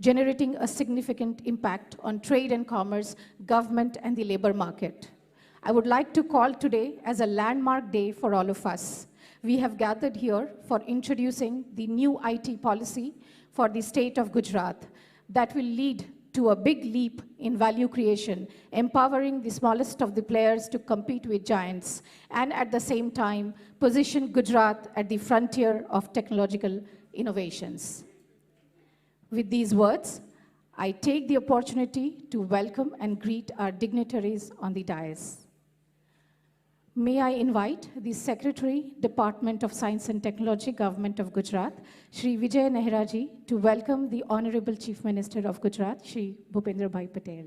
generating a significant impact on trade and commerce, government, and the labor market. I would like to call today as a landmark day for all of us. We have gathered here for introducing the new IT policy for the state of Gujarat that will lead to a big leap in value creation, empowering the smallest of the players to compete with giants, and at the same time, position Gujarat at the frontier of technological innovations. With these words, I take the opportunity to welcome and greet our dignitaries on the dais. May I invite the Secretary, Department of Science and Technology, Government of Gujarat, Shri Vijay Nehra ji, to welcome the Honorable Chief Minister of Gujarat, Shri Bhupendra Bhai Patel.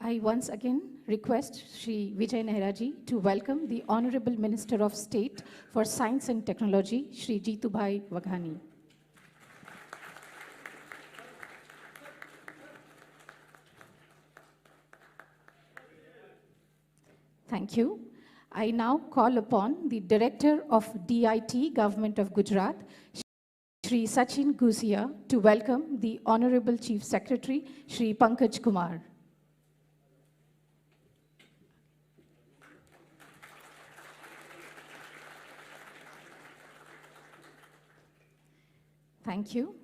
I once again request Shri Vijay Nehra ji to welcome the Honorable Minister of State for Science and Technology, Shri Jeetubhai Waghani. Thank you. I now call upon the Director of DIT, Government of Gujarat, Shri Sachin Gusia, to welcome the Honorable Chief Secretary, Shri Pankaj Kumar. Thank you.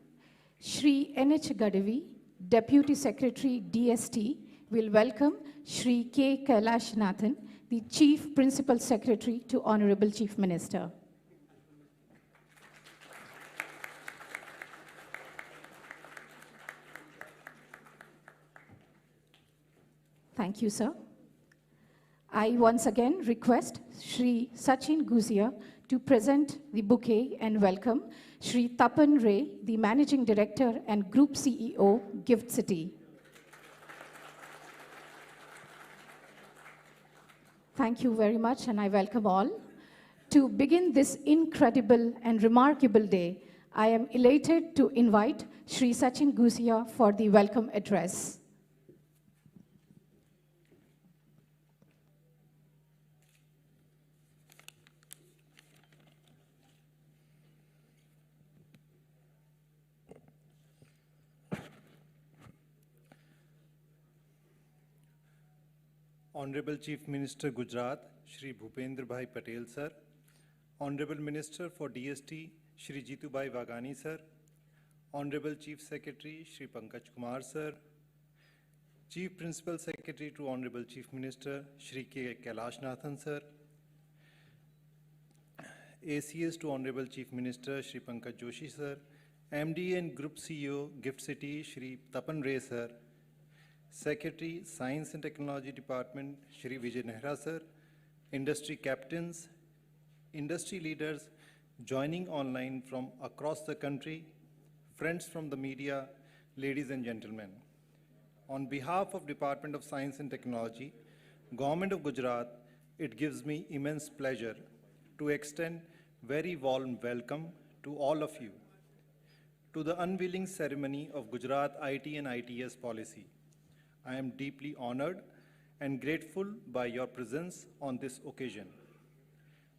Shri N.H. Gadavi, Deputy Secretary, DST, will welcome Shri K. Kailash Nathan, the Chief Principal Secretary to Honorable Chief Minister. Thank you, sir. I once again request Shri Sachin Gusia to present the bouquet and welcome Shri Tapan Ray, the Managing Director and Group CEO, Gift City. Thank you very much, and I welcome all. To begin this incredible and remarkable day, I am elated to invite Shri Sachin Gusia for the welcome address. Honorable Chief Minister Gujarat, Shri Bhupendra Bhai Patel sir, Honorable Minister for DST, Shri Jeetubhai Waghani sir, Honorable Chief Secretary, Shri Pankaj Kumar sir, Chief Principal Secretary to Honorable Chief Minister, Shri K. Kailash Nathan sir, ACS to Honorable Chief Minister, Shri Pankaj Joshi sir, MD and Group CEO, Gift City, Shri Tapan Ray sir, Secretary, Science and Technology Department, Shri Vijay Nehra sir, industry captains, industry leaders joining online from across the country, friends from the media, ladies and gentlemen. On behalf of Department of Science and Technology, Government of Gujarat, it gives me immense pleasure to extend very warm welcome to all of you to the unveiling ceremony of Gujarat IT and ITS policy. I am deeply honored and grateful by your presence on this occasion.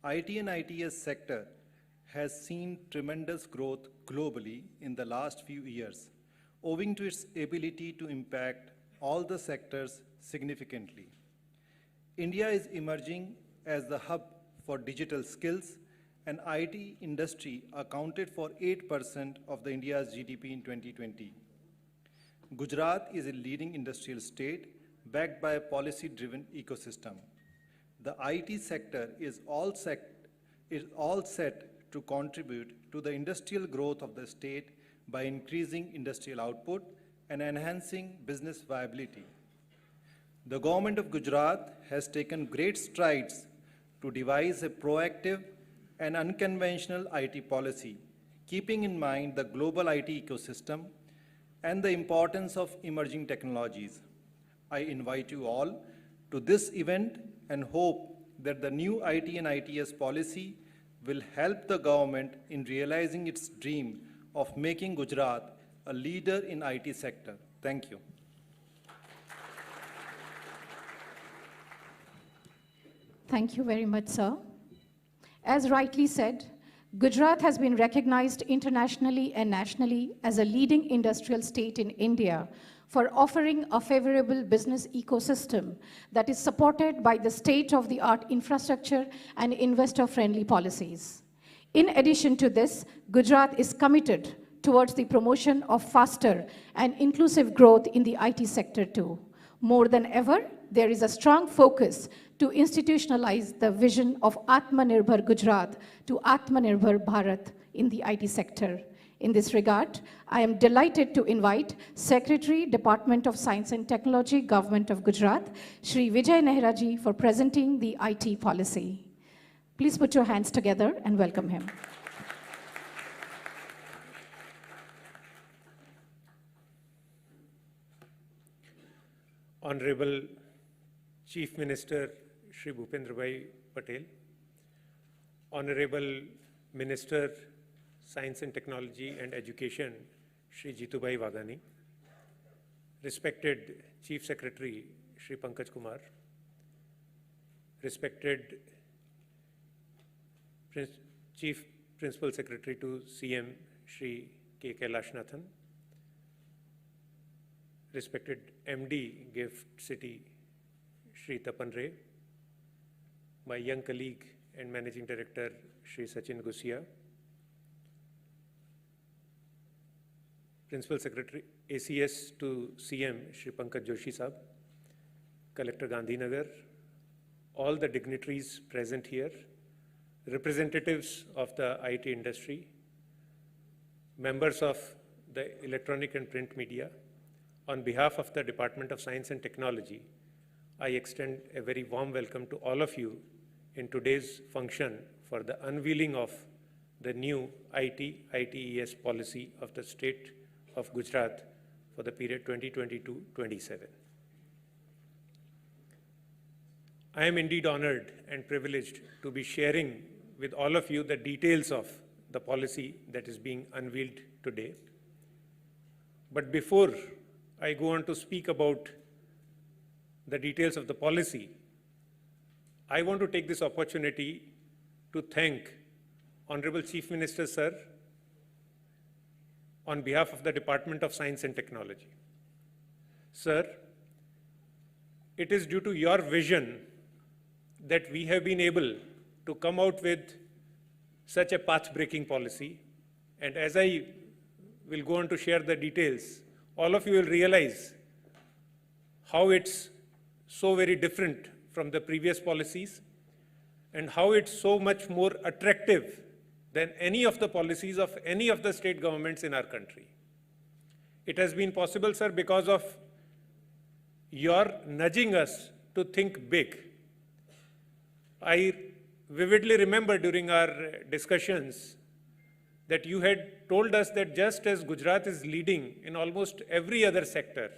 IT and ITS sector has seen tremendous growth globally in the last few years, owing to its ability to impact all the sectors significantly. India is emerging as the hub for digital skills, and IT industry accounted for 8% of the India's GDP in 2020. Gujarat is a leading industrial state backed by a policy-driven ecosystem. The IT sector is all set to contribute to the industrial growth of the state by increasing industrial output and enhancing business viability. The Government of Gujarat has taken great strides to devise a proactive and unconventional IT policy, keeping in mind the global IT ecosystem and the importance of emerging technologies. I invite you all to this event and hope that the new IT and ITS policy will help the government in realizing its dream of making Gujarat a leader in IT sector. Thank you. Thank you very much, sir. As rightly said, Gujarat has been recognized internationally and nationally as a leading industrial state in India for offering a favorable business ecosystem that is supported by the state-of-the-art infrastructure and investor-friendly policies. In addition to this, Gujarat is committed towards the promotion of faster and inclusive growth in the IT sector too. More than ever, there is a strong focus to institutionalize the vision of Atmanirbhar Gujarat to Atmanirbhar Bharat in the IT sector. In this regard, I am delighted to invite Secretary, Department of Science and Technology, Government of Gujarat, Shri Vijay Nehra ji, for presenting the IT policy. Please put your hands together and welcome him. Honorable Chief Minister Shri Bhupendra Patel, Honorable Minister Science and Technology and Education Shri Jeetu Vaghani, respected Chief Secretary Shri Pankaj Kumar, respected Chief Principal Secretary to CM Shri K. Kailashnathan, respected MD Gift City Shri Tapan Ray, my young colleague and Managing Director Shri Sachin Gusia, Principal Secretary ACS to CM Shri Pankaj Joshi Sahab, Collector Gandhinagar, all the dignitaries present here, representatives of the IT industry, members of the electronic and print media. On behalf of the Department of Science and Technology, I extend a very warm welcome to all of you in today's function for the unveiling of the new ITES policy of the state of Gujarat for the period 2022-27. I am indeed honored and privileged to be sharing with all of you the details of the policy that is being unveiled today. But before I go on to speak about the details of the policy, I want to take this opportunity to thank Honorable Chief Minister, sir, on behalf of the Department of Science and Technology. Sir, it is due to your vision that we have been able to come out with such a path-breaking policy. And as I will go on to share the details, all of you will realize how it's so very different from the previous policies and how it's so much more attractive than any of the policies of any of the state governments in our country. It has been possible, sir, because of your nudging us to think big. I vividly remember during our discussions that you had told us that just as Gujarat is leading in almost every other sector,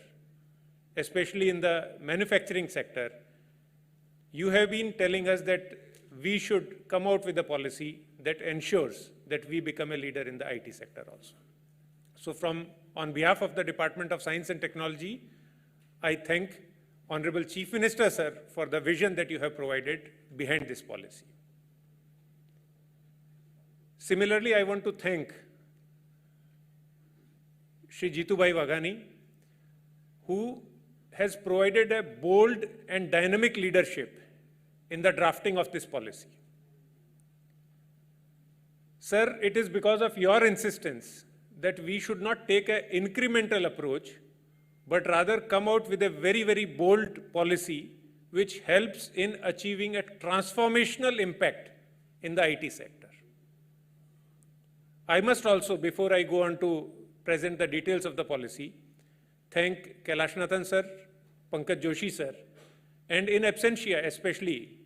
especially in the manufacturing sector, you have been telling us that we should come out with a policy that ensures that we become a leader in the IT sector also. So on behalf of the Department of Science and Technology, I thank Honorable Chief Minister, sir, for the vision that you have provided behind this policy. Similarly, I want to thank Shri Jeetu Vaghani, who has provided a bold and dynamic leadership in the drafting of this policy. Sir, it is because of your insistence that we should not take an incremental approach, but rather come out with a very, very bold policy which helps in achieving a transformational impact in the IT sector. I must also, before I go on to present the details of the policy, thank Kailashnathan sir, Pankaj Joshi sir, and in absentia especially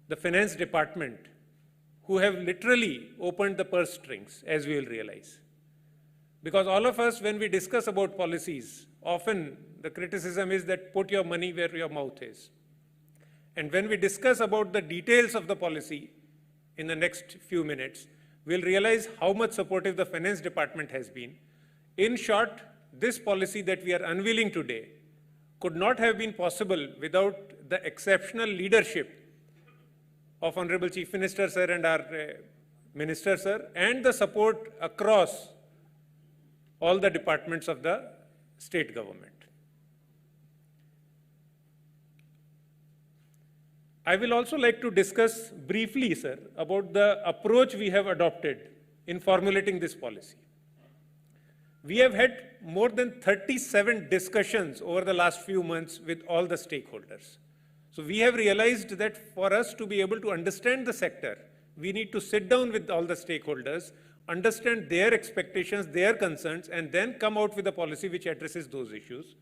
the finance department, who have literally opened the purse strings, as we will realize. Because all of us, when we discuss about policies, often the criticism is that put your money where your mouth is. And when we discuss about the details of the policy in the next few minutes, we'll realize how much supportive the finance department has been. In short, this policy that we are unveiling today could not have been possible without the exceptional leadership of Honorable Chief Minister, sir, and our Minister, sir, and the support across all the departments of the state government. I will also like to discuss briefly, sir, about the approach we have adopted in formulating this policy. We have had more than 37 discussions over the last few months with all the stakeholders. So we have realized that for us to be able to understand the sector, we need to sit down with all the stakeholders, understand their expectations, their concerns, and then come out with a policy which addresses those issues.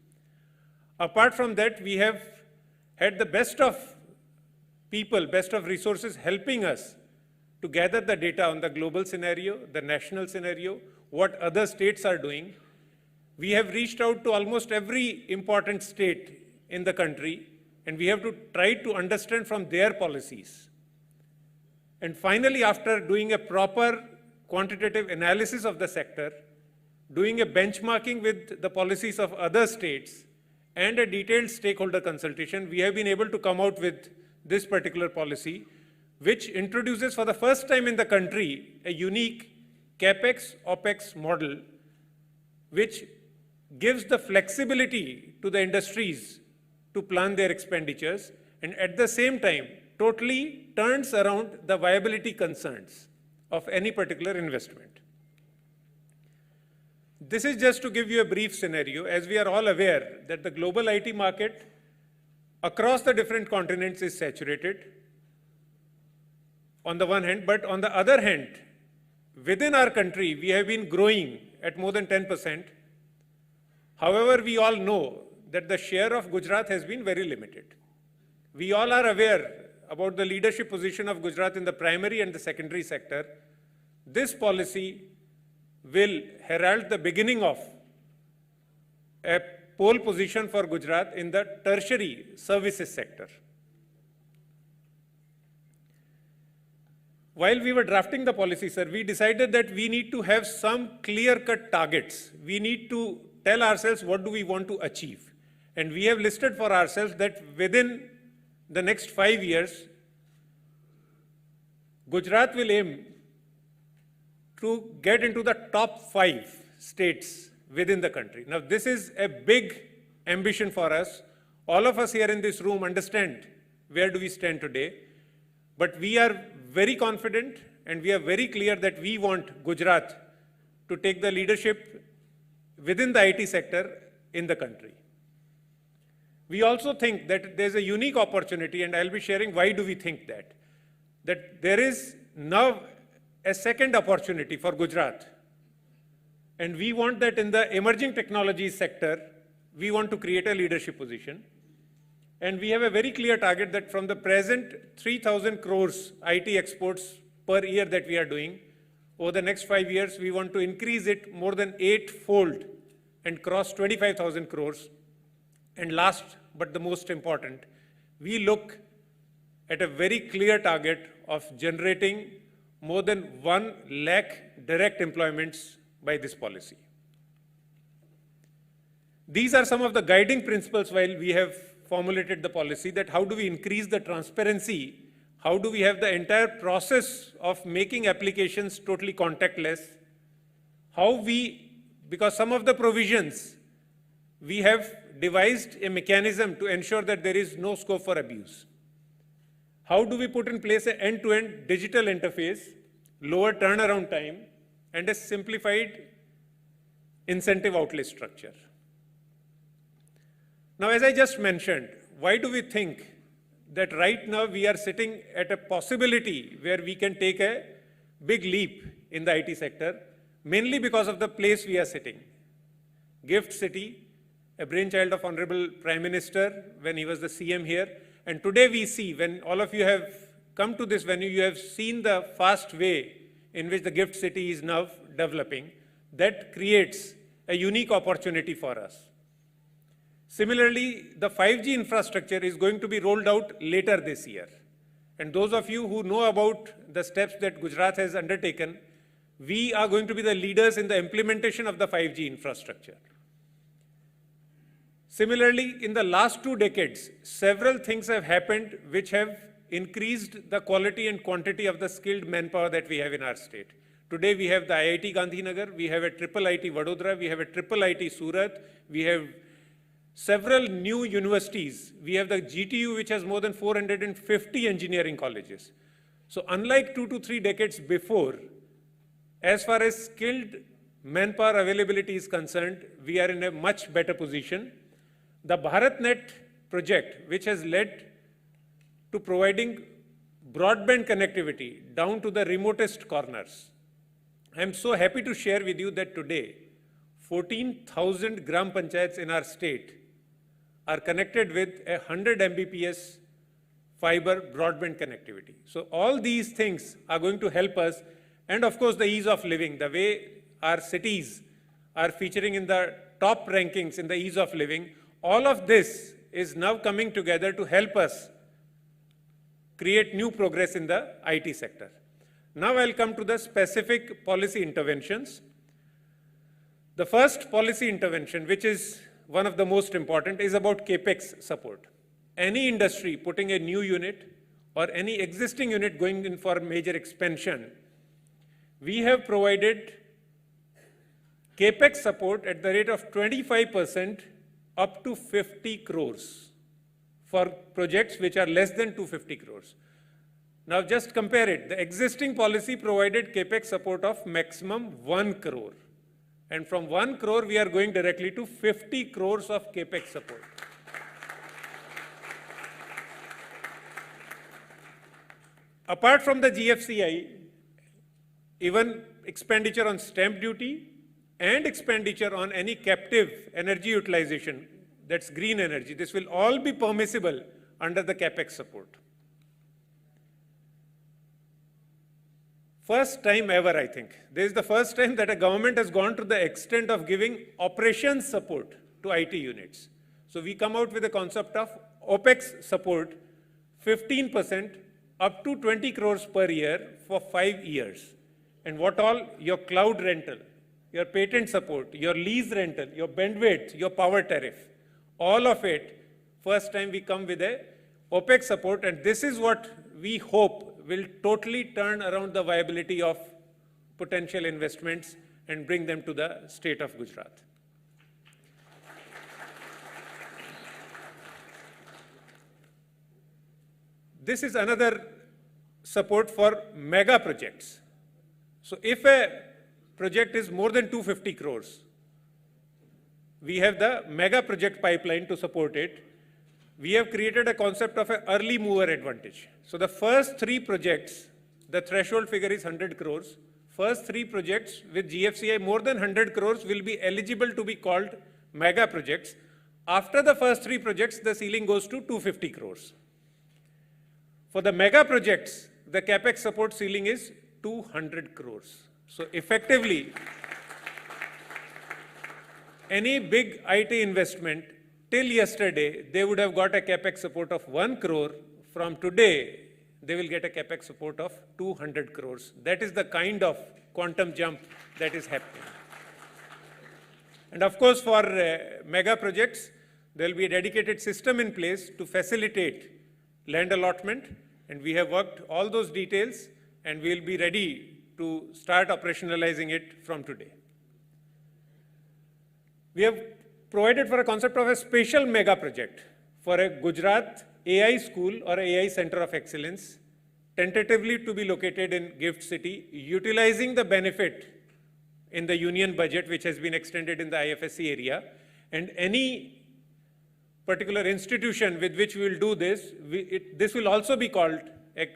Apart from that, we have had the best of people, best of resources helping us to gather the data on the global scenario, the national scenario, what other states are doing. We have reached out to almost every important state in the country, and we have to try to understand from their policies. And finally, after doing a proper quantitative analysis of the sector, doing a benchmarking with the policies of other states, and a detailed stakeholder consultation, we have been able to come out with this particular policy, which introduces for the first time in the country a unique CapEx-OpEx model, which gives the flexibility to the industries to plan their expenditures, and at the same time, totally turns around the viability concerns of any particular investment. This is just to give you a brief scenario, as we are all aware that the global IT market across the different continents is saturated on the one hand, but on the other hand, within our country, we have been growing at more than 10%. However, we all know that the share of Gujarat has been very limited. We all are aware about the leadership position of Gujarat in the primary and the secondary sector. This policy will herald the beginning of a pole position for Gujarat in the tertiary services sector. While we were drafting the policy, sir, we decided that we need to have some clear-cut targets. We need to tell ourselves what do we want to achieve. And we have listed for ourselves that within the next 5 years, Gujarat will aim to get into the top 5 states within the country. Now, this is a big ambition for us. All of us here in this room understand where do we stand today. But we are very confident and we are very clear that we want Gujarat to take the leadership within the IT sector in the country. We also think that there's a unique opportunity, and I'll be sharing why do we think that there is now a second opportunity for Gujarat. And we want that in the emerging technologies sector, we want to create a leadership position. And we have a very clear target that from the present 3,000 crores IT exports per year that we are doing, over the next 5 years, we want to increase it more than 8-fold and cross 25,000 crores. And last, but the most important, we look at a very clear target of generating more than 1 lakh direct employments by this policy. These are some of the guiding principles while we have formulated the policy, that how do we increase the transparency, how do we have the entire process of making applications totally contactless, because some of the provisions, we have devised a mechanism to ensure that there is no scope for abuse. How do we put in place an end-to-end digital interface, lower turnaround time, and a simplified incentive outlay structure? Now, as I just mentioned, why do we think that right now we are sitting at a possibility where we can take a big leap in the IT sector? Mainly because of the place we are sitting. Gift City, a brainchild of Honorable Prime Minister when he was the CM here. And today we see, when all of you have come to this venue, you have seen the fast way in which the Gift City is now developing. That creates a unique opportunity for us. Similarly, the 5G infrastructure is going to be rolled out later this year. And those of you who know about the steps that Gujarat has undertaken, we are going to be the leaders in the implementation of the 5G infrastructure. Similarly, in the last 2 decades, several things have happened which have increased the quality and quantity of the skilled manpower that we have in our state. Today we have the IIT Gandhinagar, we have a triple IIT Vadodara, we have a triple IIT Surat, we have several new universities. We have the GTU, which has more than 450 engineering colleges. So unlike 2 to 3 decades before, as far as skilled manpower availability is concerned, we are in a much better position. The BharatNet project, which has led to providing broadband connectivity down to the remotest corners. I am so happy to share with you that today, 14,000 gram panchayats in our state are connected with 100 Mbps fiber broadband connectivity. So all these things are going to help us, and of course the ease of living, the way our cities are featuring in the top rankings in the ease of living, all of this is now coming together to help us create new progress in the IT sector. Now I'll come to the specific policy interventions. The first policy intervention, which is one of the most important, is about CAPEX support. Any industry putting a new unit or any existing unit going in for major expansion, we have provided CAPEX support at the rate of 25% up to 50 crores for projects which are less than 250 crores. Now just compare it. The existing policy provided CAPEX support of maximum 1 crore. And from 1 crore, we are going directly to 50 crores of CAPEX support. Apart from the GFCI, even expenditure on stamp duty and expenditure on any captive energy utilization, that's green energy, this will all be permissible under the CAPEX support. First time ever, I think. This is the first time that a government has gone to the extent of giving operations support to IT units. So we come out with a concept of OPEX support, 15% up to 20 crores per year for 5 years. And what all? Your cloud rental, your patent support, your lease rental, your bandwidth, your power tariff, all of it, first time we come with a OPEX support, and this is what we hope will totally turn around the viability of potential investments and bring them to the state of Gujarat. This is another support for mega projects. So if a project is more than 250 crores, we have the mega project pipeline to support it. We have created a concept of an early mover advantage. So the first 3 projects, the threshold figure is 100 crores. First 3 projects with GFCI more than 100 crores will be eligible to be called mega projects. After the first 3 projects, the ceiling goes to 250 crores. For the mega projects, the CAPEX support ceiling is 200 crores. So effectively, any big IT investment till yesterday, they would have got a CAPEX support of 1 crore. From today, they will get a CAPEX support of 200 crores. That is the kind of quantum jump that is happening. And of course, for mega projects, there will be a dedicated system in place to facilitate land allotment. And we have worked all those details, and we will be ready to start operationalizing it from today. We have provided for a concept of a special mega project for a Gujarat AI school or AI center of excellence, tentatively to be located in Gift City, utilizing the benefit in the union budget which has been extended in the IFSC area. And any particular institution with which we will do this, this will also be called a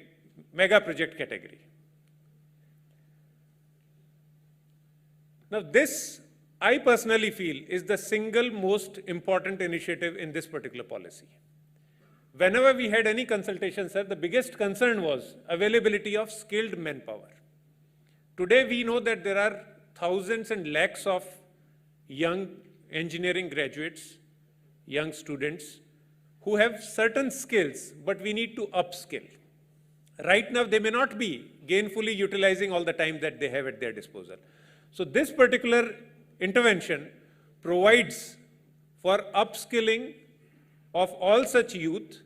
mega project category. Now this, I personally feel, is the single most important initiative in this particular policy. Whenever we had any consultation, sir, the biggest concern was availability of skilled manpower. Today we know that there are thousands and lakhs of young engineering graduates, young students, who have certain skills, but we need to upskill. Right now, they may not be gainfully utilizing all the time that they have at their disposal. So this particular intervention provides for upskilling of all such youth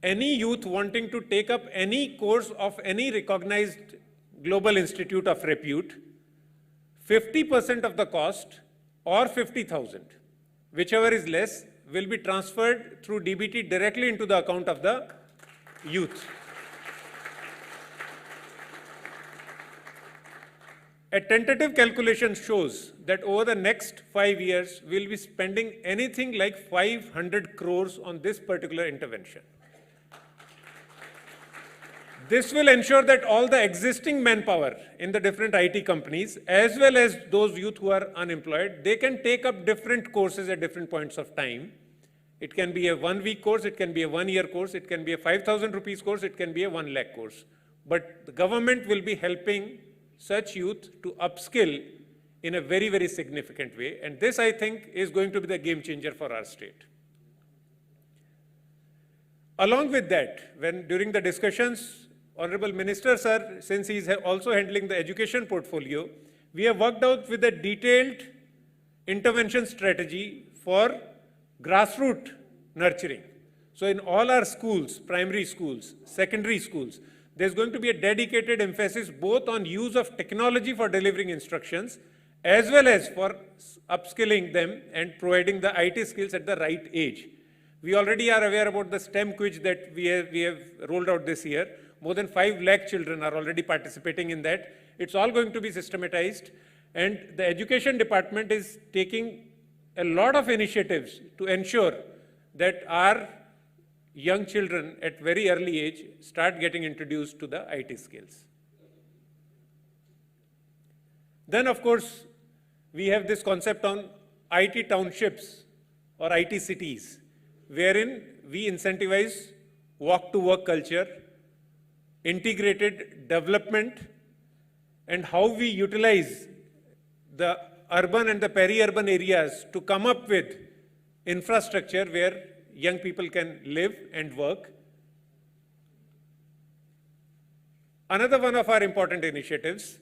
any youth wanting to take up any course of any recognized global institute of repute, 50% of the cost or 50,000, whichever is less, will be transferred through DBT directly into the account of the youth. A tentative calculation shows that over the next 5 years, we'll be spending anything like 500 crores on this particular intervention. This will ensure that all the existing manpower in the different IT companies, as well as those youth who are unemployed, they can take up different courses at different points of time. It can be a 1-week course, it can be a 1-year course, it can be a 5,000 rupees course, it can be a 1 lakh course. But the government will be helping such youth to upskill in a very, very significant way. And this, I think, is going to be the game changer for our state. Along with that, during the discussions, Honorable Minister, sir, since he is also handling the education portfolio, we have worked out with a detailed intervention strategy for grassroots nurturing. So in all our schools, primary schools, secondary schools, there's going to be a dedicated emphasis both on use of technology for delivering instructions, as well as for upskilling them and providing the IT skills at the right age. We already are aware about the STEM quiz that we have rolled out this year. More than 5 lakh children are already participating in that. It's all going to be systematized. And the education department is taking a lot of initiatives to ensure that our young children at very early age start getting introduced to the IT skills. Then, of course, we have this concept on Iit Townships or IT cities, wherein we incentivize walk-to-work culture, integrated development, and how we utilize the urban and the peri-urban areas to come up with infrastructure where young people can live and work. Another one of our important initiatives,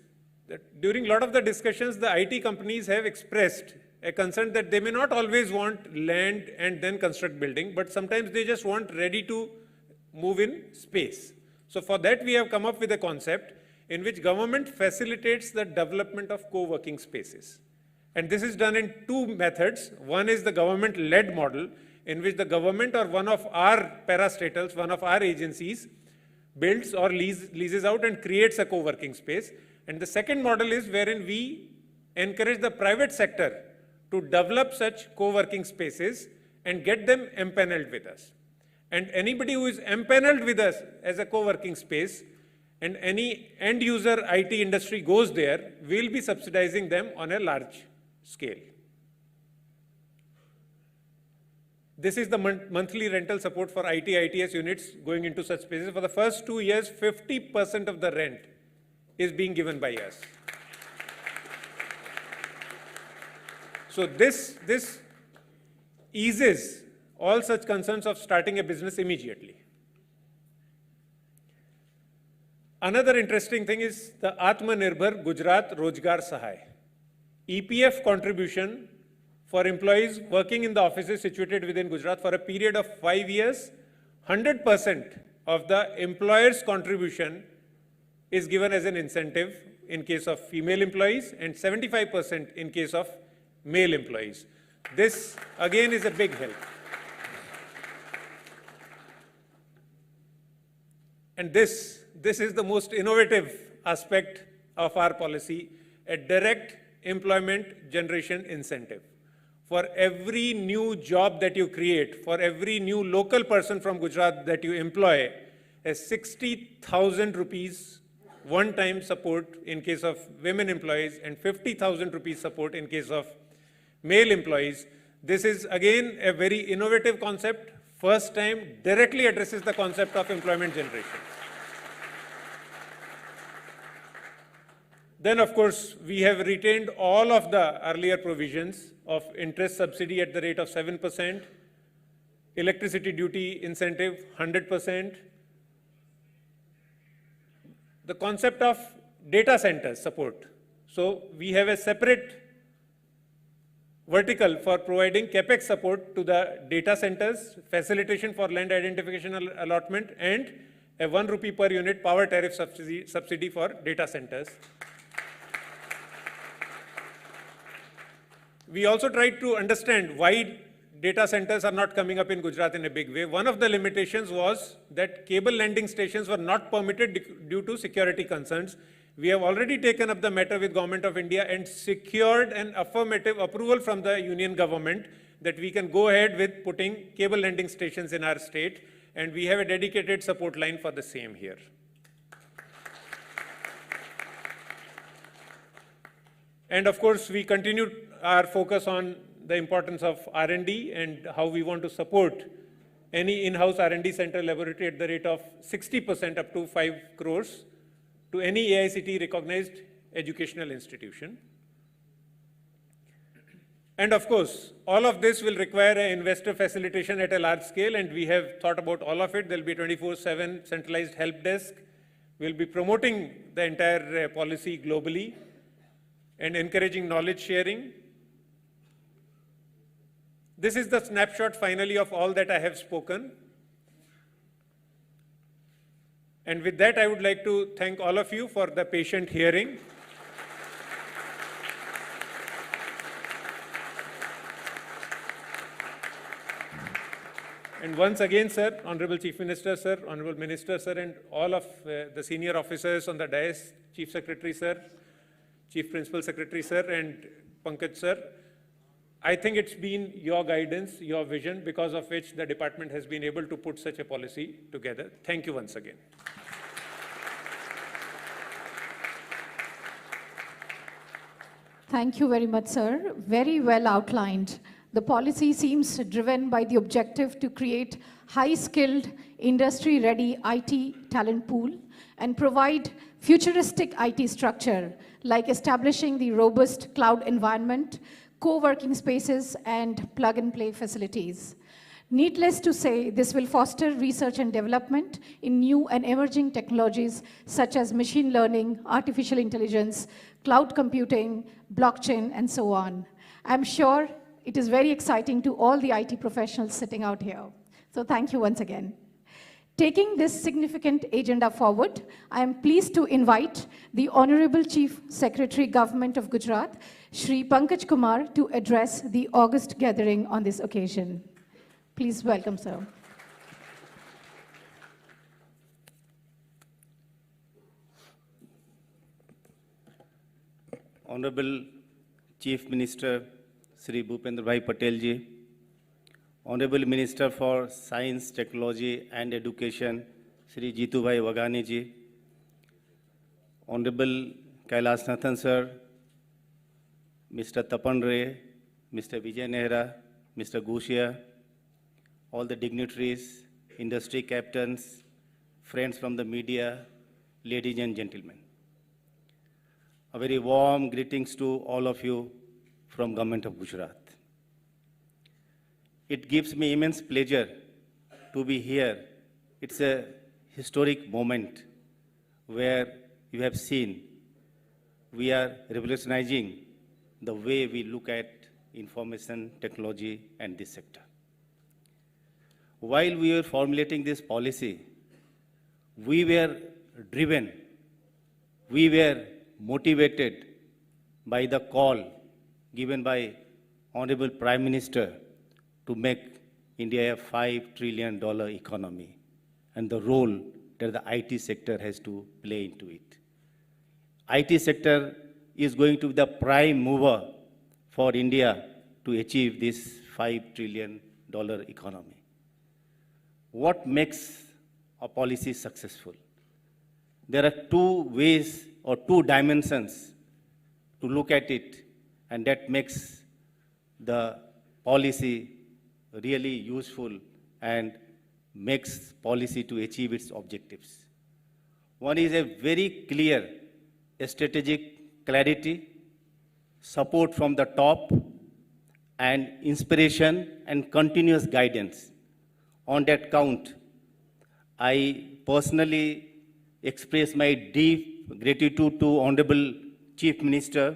that during a lot of the discussions, the IT companies have expressed a concern that they may not always want land and then construct building, but sometimes they just want ready to move in space. So for that, we have come up with a concept in which government facilitates the development of co-working spaces. And this is done in 2 methods. One is the government-led model, in which the government or one of our parastatals, one of our agencies, builds or leases out and creates a co-working space. And the second model is wherein we encourage the private sector to develop such co-working spaces and get them empaneled with us. And anybody who is empaneled with us as a co-working space and any end user IT industry goes there, we'll be subsidizing them on a large scale. This is the monthly rental support for IT, ITS units going into such spaces. For the first 2 years, 50% of the rent is being given by us. So this eases all such concerns of starting a business immediately. Another interesting thing is the Atmanirbhar Gujarat Rozgar Sahay. Epf Contribution for employees working in the offices situated within Gujarat for a period of 5 years, 100% of the employer's contribution is given as an incentive in case of female employees and 75% in case of male employees. This again is a big help. And this is the most innovative aspect of our policy, a direct employment generation incentive. For every new job that you create, for every new local person from Gujarat that you employ, a 60,000 rupees one-time support in case of women employees and 50,000 rupees support in case of male employees. This is again a very innovative concept. First time directly addresses the concept of employment generation. Then, of course, we have retained all of the earlier provisions of interest subsidy at the rate of 7%, electricity duty incentive 100%, the concept of data centers support. So we have a separate vertical for providing capex support to the data centers, facilitation for land identification allotment, and a 1 rupee per unit power tariff subsidy for data centers. We also tried to understand why data centers are not coming up in Gujarat in a big way. One of the limitations was that cable landing stations were not permitted due to security concerns. We have already taken up the matter with Government of India and secured an affirmative approval from the Union government that we can go ahead with putting cable landing stations in our state, and we have a dedicated support line for the same here. And of course, we continued our focus on the importance of R&D and how we want to support any in-house R&D center laboratory at the rate of 60% up to 5 crores to any AICTE recognized educational institution. And of course, all of this will require an investor facilitation at a large scale, and we have thought about all of it. There will be a 24/7 centralized help desk. We'll be promoting the entire policy globally and encouraging knowledge sharing. This is the snapshot finally of all that I have spoken. And with that, I would like to thank all of you for the patient hearing. And once again, sir, Honorable Chief Minister, sir, Honorable Minister, sir, and all of the senior officers on the dais, Chief Secretary, sir, Chief Principal Secretary, sir, and Pankaj, sir, I think it's been your guidance, your vision, because of which the department has been able to put such a policy together. Thank you once again. Thank you very much, sir. Very well outlined. The policy seems driven by the objective to create high-skilled, industry-ready IT talent pool and provide futuristic IT structure, like establishing the robust cloud environment, co-working spaces, and plug-and-play facilities. Needless to say, this will foster research and development in new and emerging technologies such as machine learning, artificial intelligence, cloud computing, blockchain, and so on. I'm sure it is very exciting to all the IT professionals sitting out here. So thank you once again. Taking this significant agenda forward, I am pleased to invite the Honorable Chief Secretary, Government of Gujarat, Shri Pankaj Kumar, to address the August gathering on this occasion. Please welcome, sir. Honorable Chief Minister, Shri Bhupendra Bhai Patel ji, Honorable Minister for Science, Technology and Education, Shri Jitu Bhai Wagani ji, Honorable Kailash Nathan sir, Mr. Tapan Ray, Mr. Vijay Nehra, Mr. Gushia, all the dignitaries, industry captains, friends from the media, ladies and gentlemen. A very warm greetings to all of you from Government of Gujarat. It gives me immense pleasure to be here. It's a historic moment where you have seen we are revolutionizing the way we look at information technology and this sector. While we were formulating this policy, we were driven, we were motivated by the call given by Honorable Prime Minister to make India a $5 trillion economy and the role that the IT sector has to play into it. IT sector is going to be the prime mover for India to achieve this $5 trillion economy. What makes a policy successful? There are two ways or two dimensions to look at it, and that makes the policy really useful and makes policy to achieve its objectives. One is a very clear strategic clarity, support from the top, and inspiration and continuous guidance. On that count, I personally express my deep gratitude to Honorable Chief Minister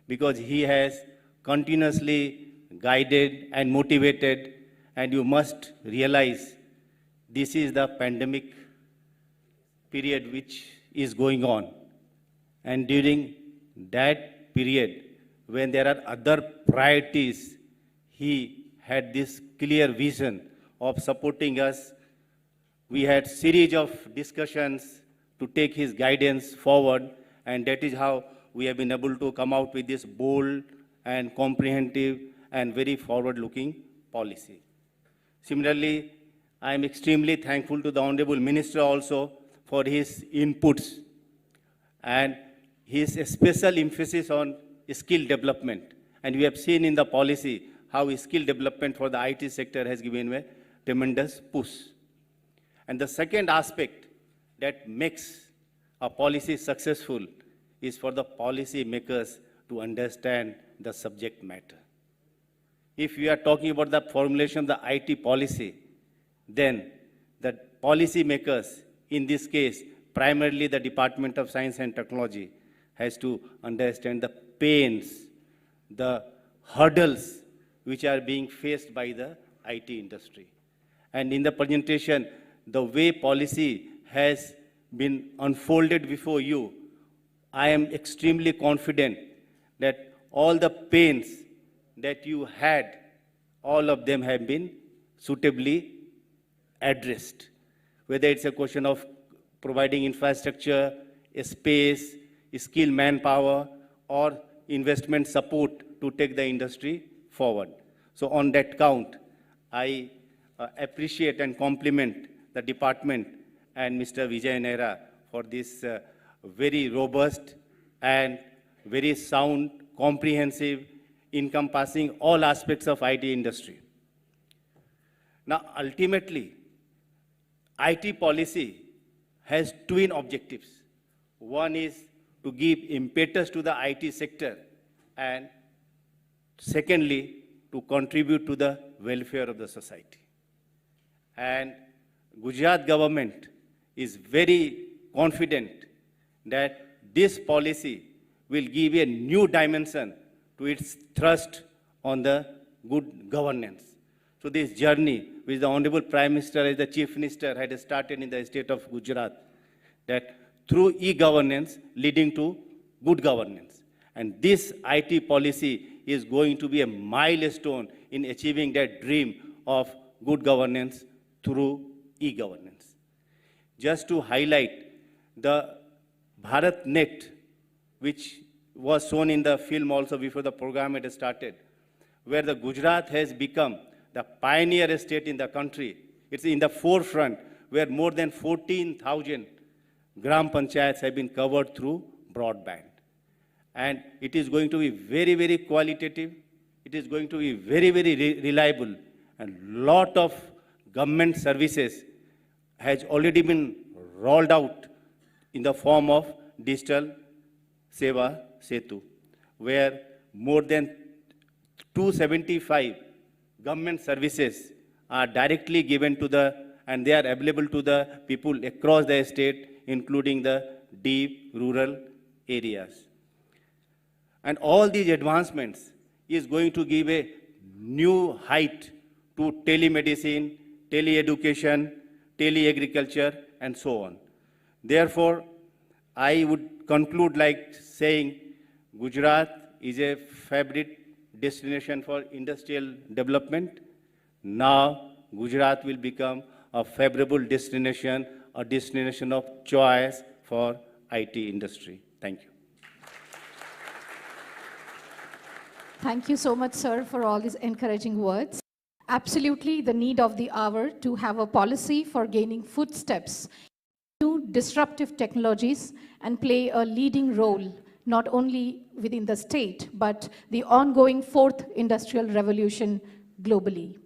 because he has continuously guided and motivated, and you must realize this is the pandemic period which is going on. And during that period, when there are other priorities, he had this clear vision of supporting us. We had series of discussions to take his guidance forward, and that is how we have been able to come out with this bold and comprehensive and very forward-looking policy. Similarly, I am extremely thankful to the Honorable Minister also for his inputs and his special emphasis on skill development. And we have seen in the policy how skill development for the IT sector has given a tremendous push. And the second aspect that makes a policy successful is for the policy makers to understand the subject matter. If we are talking about the formulation of the IT policy, then the policy makers, in this case, primarily the Department of Science and Technology, has to understand the pains, the hurdles which are being faced by the IT industry. And in the presentation, the way policy has been unfolded before you, I am extremely confident that all the pains that you had, all of them have been suitably addressed. Whether it's a question of providing infrastructure, space, skilled manpower, or investment support to take the industry forward. So on that count, I appreciate and compliment the department and Mr. Vijay Nehra for this very robust and very sound, comprehensive, encompassing all aspects of IT industry. Now, ultimately, IT policy has twin objectives. One is to give impetus to the IT sector, and secondly, to contribute to the welfare of the society. And Gujarat government is very confident that this policy will give a new dimension to its thrust on the good governance. So this journey, which the Honorable Prime Minister as the Chief Minister had started in the state of Gujarat, that through e-governance leading to good governance. And this IT policy is going to be a milestone in achieving that dream of good governance through e-governance. Just to highlight the BharatNet, which was shown in the film also before the program had started, where the Gujarat has become the pioneer state in the country. It's in the forefront, where more than 14,000 gram panchayats have been covered through broadband. And it is going to be very, very qualitative. It is going to be very, very reliable. And lot of government services has already been rolled out in the form of digital Seva Setu, where more than 275 government services are directly given to and they are available to the people across the state, including the deep rural areas. And all these advancements is going to give a new height to telemedicine, tele-education, tele-agriculture, and so on. Therefore, I would conclude like saying Gujarat is a favorite destination for industrial development. Now, Gujarat will become a favorable destination, a destination of choice for IT industry. Thank you. Thank you so much, sir, for all these encouraging words. Absolutely the need of the hour to have a policy for gaining footsteps, new disruptive technologies, and play a leading role, not only within the state, but the ongoing fourth industrial revolution globally.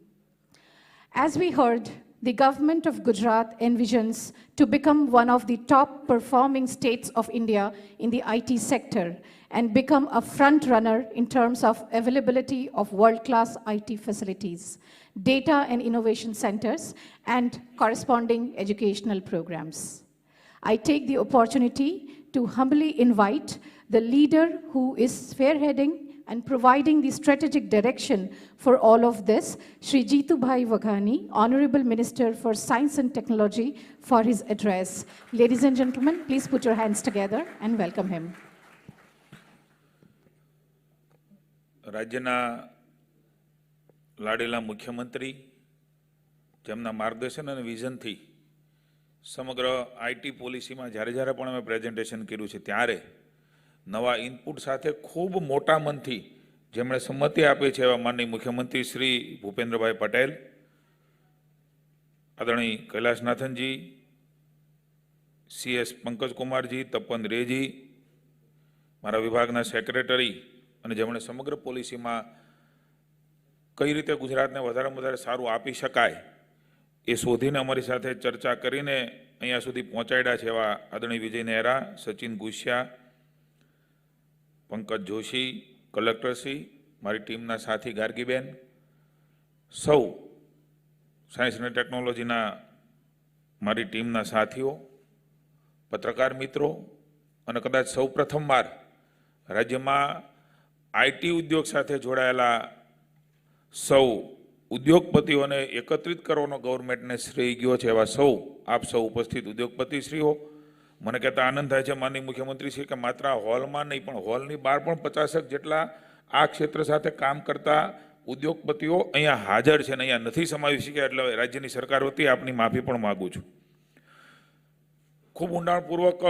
As we heard, the government of Gujarat envisions to become one of the top performing states of India in the IT sector and become a front runner in terms of availability of world-class IT facilities, data and innovation centers, and corresponding educational programs. I take the opportunity to humbly invite the leader who is spearheading and providing the strategic direction for all of this, Shri Jitubhai Waghani, Honorable Minister for Science and Technology, for his address. Ladies and gentlemen, please put your hands together and welcome him. રાજ્યના લાડેલા મુખ્યમંત્રી જેમના માર્ગદર્શન અને વિઝનથી સમગ્ર IT પોલિસીમાં જ્યારે પણ અમે presentation કર્યું છે ત્યારે નવા ઇનપુટ સાથે ખૂબ મોટા મનથી જેમણે સંમતિ આપી છે એવા માનનીય મુખ્યમંત્રી શ્રી ભૂપેન્દ્રભાઈ પટેલ, આદરણીય કૈલાસનાથનજી, CS પંકજકુમારજી, તપન રેજી, મારા વિભાગના સેક્રેટરી અને જેમણે સમગ્ર પોલિસીમાં કઈ રીતે ગુજરાતને વધારેમાં વધારે સારું આપી શકાય એ શોધીને અમારી સાથે ચર્ચા કરીને અહીંયા સુધી પહોંચાડ્યા છે એવા આદરણીય વિજય નેહરા, સચિન ગુસ્યા, પંકજ જોશી, કલેક્ટરશ્રી, મારી ટીમના સાથી ગાર્ગીબેન, સૌ સાયન્સ અને ટેકનોલોજીના મારી ટીમના સાથીઓ, પત્રકાર મિત્રો અને કદાચ સૌ પ્રથમવાર રાજ્યમાં આઈટી ઉદ્યોગ સાથે જોડાયેલા સૌ ઉદ્યોગપતિઓને એકત્રિત કરવાનો ગવર્મેન્ટને શ્રેય ગયો છે એવા સૌ આપ સૌ ઉપસ્થિત ઉદ્યોગપતિશ્રીઓ, મને કહેતા આનંદ થાય છે માનનીય મુખ્યમંત્રી શ્રી કે માત્ર હોલમાં નહીં પણ હોલની બહાર પણ 50 જેટલા આ ક્ષેત્ર સાથે કામ કરતા ઉદ્યોગપતિઓ અહીંયા હાજર છે અને અહીંયા નથી સમાવી શક્યા એટલે રાજ્યની સરકાર વતી આપની માફી પણ માગું છું. ખૂબ ઊંડાણપૂર્વક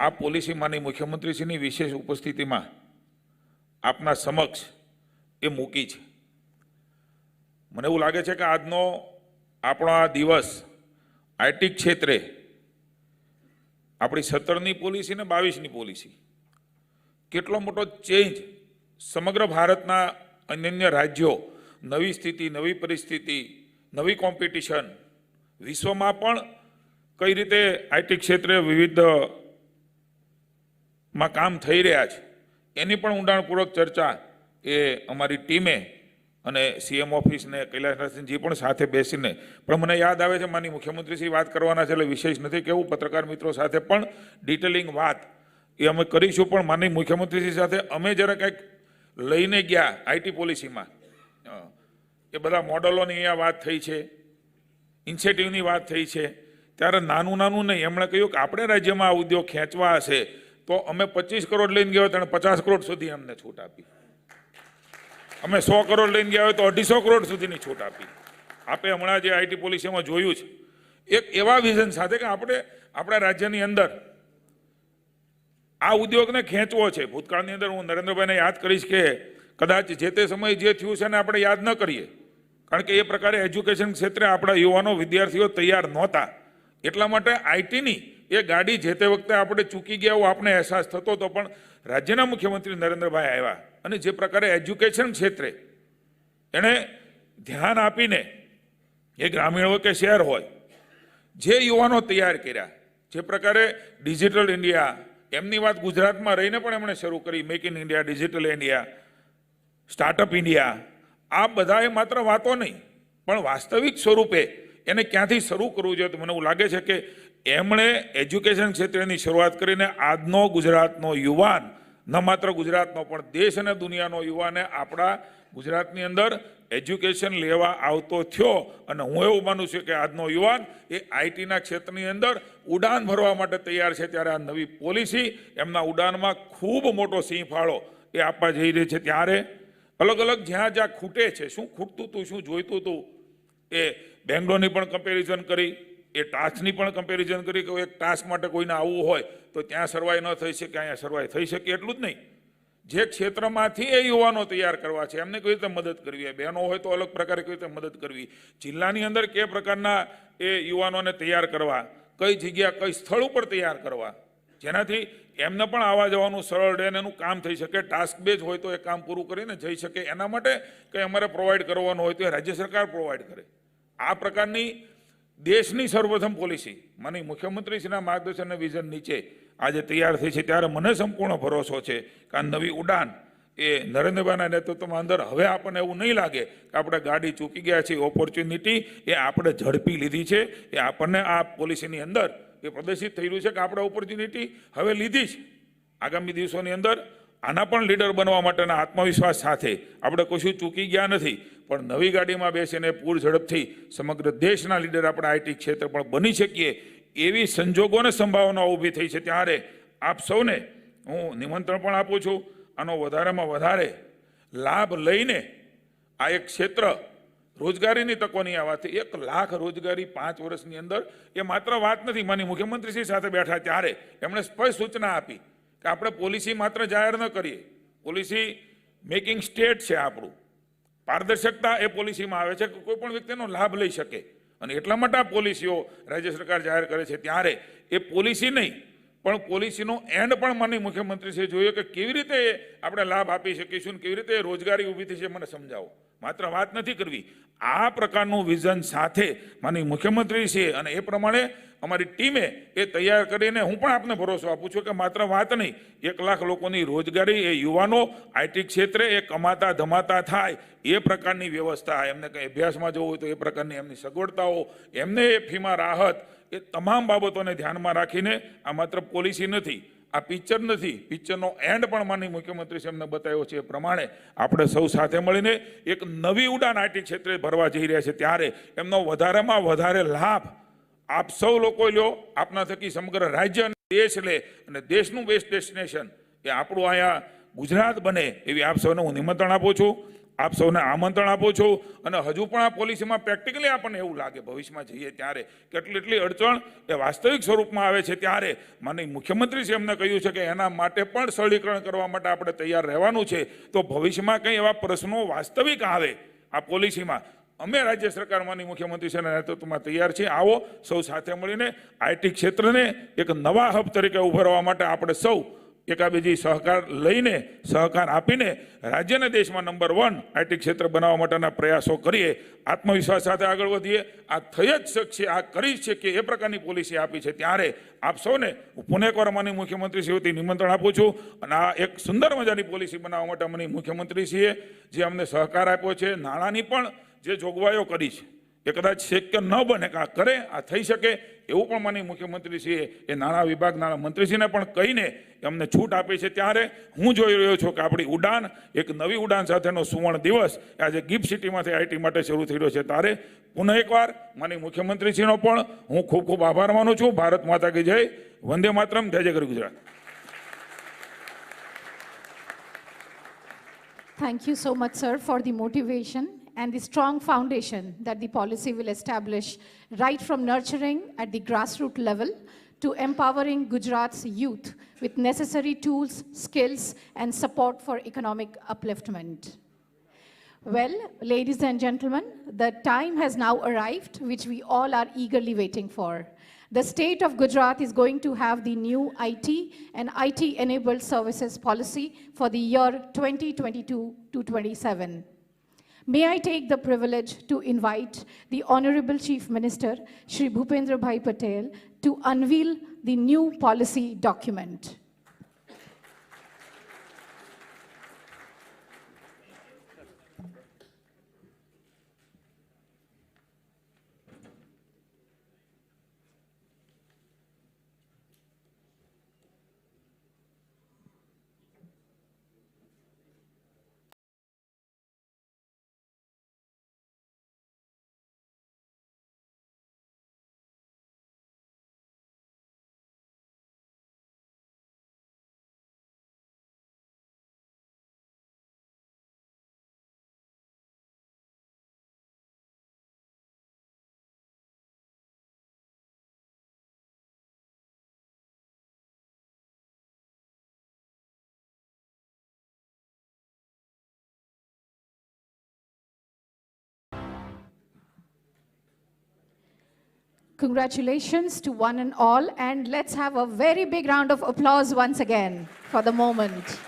આ પોલિસી માનનીય મુખ્યમંત્રીશ્રીની વિશેષ ઉપસ્થિતિમાં આપના સમક્ષ એ મૂકી છે. મને એવું લાગે છે કે આજનો આપણો આ દિવસ આઈટી ક્ષેત્રે આપણી 17ની પોલિસી ને 22ની પોલિસી કેટલો મોટો ચેન્જ સમગ્ર ભારતના અન્ય રાજ્યો, નવી સ્થિતિ, નવી પરિસ્થિતિ, નવી કોમ્પિટિશન, વિશ્વમાં પણ કઈ રીતે આઈટી ક્ષેત્રે વિવિધમાં કામ થઈ રહ્યા છે એની પણ ઊંડાણપૂર્વક ચર્ચા એ અમારી ટીમે અને CM ઓફિસને કૈલાસનાથનજી પણ સાથે બેસીને પણ મને યાદ આવે છે માનનીય મુખ્યમંત્રીશ્રી વાત કરવાના છે એટલે વિશેષ નથી કહેવું, પત્રકાર મિત્રો સાથે પણ ડિટેલિંગ વાત એ અમે કરીશું. પણ માનનીય મુખ્યમંત્રીશ્રી સાથે અમે જ્યારે કંઈક લઈને ગયા આઈટી પોલિસીમાં એ બધા મોડલોની અહીંયા વાત થઈ છે, ઇન્સેન્ટિવની વાત થઈ છે, ત્યારે નાનું નહીં એમણે કહ્યું કે આપણે રાજ્યમાં આ ઉદ્યોગ ખેંચવા હશે તો અમે 25 કરોડ લઈને ગયા હોય તો 50 કરોડ સુધી અમને છૂટ આપી, અમે 100 કરોડ લઈને ગયા હોય તો 250 કરોડ સુધીની છૂટ આપી. આપે હમણાં જે આઈટી પોલિસીમાં જોયું છે એક એવા વિઝન સાથે કે આપણે આપણા રાજ્યની અંદર આ ઉદ્યોગને ખેંચવો છે. ભૂતકાળની અંદર હું નરેન્દ્રભાઈને યાદ કરીશ કે કદાચ જે તે સમયે જે થયું છે ને આપણે યાદ ન કરીએ કારણ કે એ પ્રકારે એજ્યુકેશન ક્ષેત્રે આપણા યુવાનો વિદ્યાર્થીઓ તૈયાર નહોતા. એટલા માટે આઈટીની એ ગાડી જે તે વખતે આપણે ચૂકી ગયા એવો આપણે અહેસાસ થતો હતો. પણ રાજ્યના મુખ્યમંત્રી નરેન્દ્રભાઈ આવ્યા અને જે પ્રકારે એજ્યુકેશન ક્ષેત્રે એણે ધ્યાન આપીને એ ગ્રામીણ હોય કે શહેર હોય જે યુવાનો તૈયાર કર્યા, જે પ્રકારે ડિજિટલ ઇન્ડિયા એમની વાત ગુજરાતમાં રહીને પણ એમણે શરૂ કરી, make in India, digital India, startup India, આ બધાએ માત્ર વાતો નહીં પણ વાસ્તવિક સ્વરૂપે એને ક્યાંથી શરૂ કરવું જોઈએ તો મને એવું લાગે છે કે એમણે એજ્યુકેશન ક્ષેત્રની શરૂઆત કરીને આજનો ગુજરાતનો યુવાન, ન માત્ર ગુજરાતનો પણ દેશ અને દુનિયાનો યુવાને આપણા ગુજરાતની અંદર એજ્યુકેશન લેવા આવતો થયો. અને હું એવું માનું છું કે આજનો યુવાન એ આઈટીના ક્ષેત્રની અંદર ઉડાન ભરવા માટે તૈયાર છે. ત્યારે આ નવી પોલિસી એમના ઉડાનમાં ખૂબ મોટો સિંહ ફાળો એ આપવા જઈ રહી છે. ત્યારે અલગ જ્યાં ખૂટે છે, શું ખૂટતું હતું, શું જોઈતું હતું, એ બેંગ્લોરની પણ કમ્પેરિઝન કરી, એ ટાસ્કની પણ કમ્પેરિઝન કરી કે એક ટાસ્ક માટે કોઈને આવવું હોય તો ત્યાં સર્વાઈ ન થઈ શકે, અહીંયા સર્વાઈ થઈ શકે. એટલું જ નહીં, જે ક્ષેત્રમાંથી એ યુવાનો તૈયાર કરવા છે એમને કઈ રીતે મદદ કરવી, બહેનો હોય તો અલગ પ્રકારે કઈ રીતે મદદ કરવી, જિલ્લાની અંદર કે પ્રકારના એ યુવાનોને તૈયાર કરવા, કઈ જગ્યા કઈ સ્થળ ઉપર તૈયાર કરવા જેનાથી એમને પણ આવવા જવાનું સરળ રહે અને એનું કામ થઈ શકે. ટાસ્ક બેઝ હોય તો એ કામ પૂરું કરીને જઈ શકે. એના માટે કંઈ અમારે પ્રોવાઈડ કરવાનું હોય તો એ રાજ્ય સરકાર પ્રોવાઈડ કરે. આ પ્રકારની દેશની સર્વપ્રથમ પોલિસી માનનીય મુખ્યમંત્રીશ્રીના માર્ગદર્શન અને વિઝન નીચે આજે તૈયાર થઈ છે. ત્યારે મને સંપૂર્ણ ભરોસો છે કે આ નવી ઉડાન એ નરેન્દ્રભાઈના નેતૃત્વમાં અંદર હવે આપણને એવું નહીં લાગે કે આપણે ગાડી ચૂકી ગયા છીએ. ઓપોર્ચ્યુનિટી એ આપણે ઝડપી લીધી છે. એ આપણને આ પોલિસીની અંદર એ પ્રદર્શિત થઈ રહ્યું છે કે આપણે ઓપોર્ચ્યુનિટી હવે લીધી છે. આગામી દિવસોની અંદર આના પણ લીડર બનવા માટેના આત્મવિશ્વાસ સાથે આપણે કશું ચૂકી ગયા નથી, પણ નવી ગાડીમાં બેસીને પૂર ઝડપથી સમગ્ર દેશના લીડર આપણે આઈટી ક્ષેત્ર પણ બની શકીએ એવી સંજોગોને સંભાવના ઊભી થઈ છે. ત્યારે આપ સૌને હું નિમંત્રણ પણ આપું છું. આનો વધારેમાં વધારે લાભ લઈને આ એક ક્ષેત્ર રોજગારીની તકોની આ વાત, 1 લાખ રોજગારી 5 વર્ષની અંદર એ માત્ર વાત નથી. માનનીય મુખ્યમંત્રીશ્રી સાથે બેઠા ત્યારે એમણે સ્પષ્ટ સૂચના આપી કે આપણે પોલિસી માત્ર જાહેર ન કરીએ, પોલિસી મેકિંગ સ્ટેટ છે આપણું. પારદર્શકતા એ પોલિસીમાં આવે છે કે કોઈ પણ વ્યક્તિનો લાભ લઈ શકે, અને એટલા માટે આ પોલિસીઓ રાજ્ય સરકાર જાહેર કરે છે. ત્યારે એ પોલિસી નહીં પણ પોલિસીનો એન્ડ પણ માનનીય મુખ્યમંત્રીશ્રીએ જોયો કે કેવી રીતે આપણે લાભ આપી શકીશું, કેવી રીતે રોજગારી ઊભી થઈ છે. મને સમજાવો, માત્ર વાત નથી કરવી. આ પ્રકારનું વિઝન સાથે માનનીય મુખ્યમંત્રીશ્રીએ અને એ પ્રમાણે અમારી ટીમે એ તૈયાર કરીને હું પણ આપને ભરોસો આપું છું કે માત્ર વાત નહીં, 1 લાખ લોકોની રોજગારી, એ યુવાનો આઈટી ક્ષેત્રે એ કમાતા ધમાતા થાય એ પ્રકારની વ્યવસ્થા, એમને કંઈ અભ્યાસમાં જવું હોય તો એ પ્રકારની એમની સગવડતાઓ, એમને એ ફીમાં રાહત, એ તમામ બાબતોને ધ્યાનમાં રાખીને આ માત્ર પોલિસી નથી, આ પિક્ચર નથી, પિક્ચરનો એન્ડ પણ માનનીય મુખ્યમંત્રી એમને બતાવ્યો છે. એ પ્રમાણે આપણે સૌ સાથે મળીને એક નવી ઉડાન આઈટી ક્ષેત્રે ભરવા જઈ રહ્યા છે. ત્યારે એમનો વધારેમાં વધારે લાભ આપ સૌ લોકો લ્યો, આપના થકી સમગ્ર રાજ્ય અને દેશ લે, અને દેશનું બેસ્ટ ડેસ્ટિનેશન એ આપણું અહીંયા ગુજરાત બને એવી આપ સૌને હું નિમંત્રણ આપું છું, આપ સૌને આમંત્રણ આપું છું. અને હજુ પણ આ પોલિસીમાં પ્રેક્ટિકલી આપણને એવું લાગે ભવિષ્યમાં જઈએ ત્યારે કેટલી અડચણ એ વાસ્તવિક સ્વરૂપમાં આવે છે. ત્યારે માનનીય મુખ્યમંત્રીશ્રીએ એમને કહ્યું છે કે એના માટે પણ સરળીકરણ કરવા માટે આપણે તૈયાર રહેવાનું છે. તો ભવિષ્યમાં કંઈ એવા પ્રશ્નો વાસ્તવિક આવે આ પોલિસીમાં, અમે રાજ્ય સરકાર માનનીય મુખ્યમંત્રીશ્રીના નેતૃત્વમાં તૈયાર છીએ. આવો સૌ સાથે મળીને આઈટી ક્ષેત્રને એક નવા હબ તરીકે ઉભરવા માટે આપણે સૌ એકાબીજી સહકાર લઈને, સહકાર આપીને રાજ્યને દેશમાં નંબર 1 આઈટી ક્ષેત્ર બનાવવા માટેના પ્રયાસો કરીએ, આત્મવિશ્વાસ સાથે આગળ વધીએ. આ થઈ જ શકશે, આ કરી જ શકીએ એ પ્રકારની પોલિસી આપી છે. ત્યારે આપ સૌને હું પુનઃ એકવાર માનનીય મુખ્યમંત્રીશ્રી વતી નિમંત્રણ આપું છું. અને આ એક સુંદર મજાની પોલિસી બનાવવા માટે માનનીય મુખ્યમંત્રીશ્રીએ જે અમને સહકાર આપ્યો છે, નાણાંની પણ જે જોગવાઈઓ કરી છે, એ કદાચ શક્ય ન બને કે આ કરે, આ થઈ શકે એવું પણ માનનીય મુખ્યમંત્રીશ્રીએ એ નાણાં વિભાગ, નાણાં મંત્રીશ્રીને પણ કહીને અમને છૂટ આપી છે. ત્યારે હું જોઈ રહ્યો છું કે આપણી ઉડાન, એક નવી ઉડાન સાથેનો સુવર્ણ દિવસ આજે ગિફ્ટ સિટીમાંથી આઈટી માટે શરૂ થઈ રહ્યો છે. ત્યારે પુનઃ એકવાર માનનીય મુખ્યમંત્રીશ્રીનો પણ હું ખૂબ ખૂબ આભાર માનું છું. ભારત માતા કી જય, વંદે માતરમ, જય જય ગરવી Gujarat. Thank you so much, sir, for the motivation and the strong foundation that the policy will establish right from nurturing at the grassroots level to empowering Gujarat's youth with necessary tools, skills, and support for economic upliftment. Well, ladies and gentlemen, the time has now arrived, which we all are eagerly waiting for. The state of Gujarat is going to have the new IT and IT-enabled services policy for the year 2022 to 27. May I take the privilege to invite the Honorable Chief Minister, Shri Bhupendra Bhai Patel, to unveil the new policy document. Congratulations to one and all, and let's have a very big round of applause once again for the moment.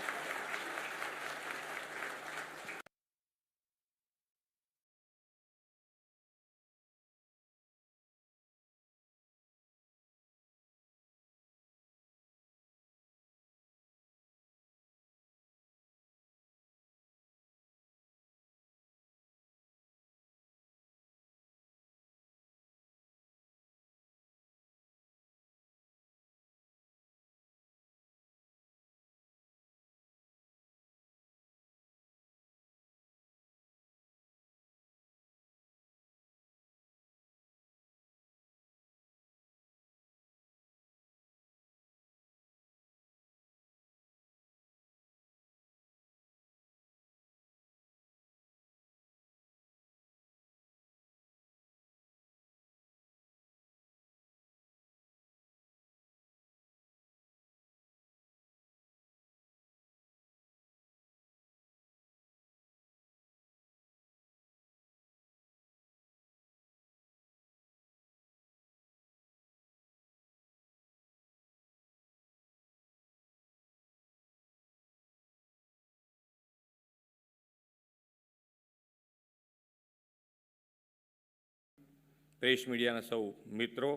Press મીડિયાના સૌ મિત્રો,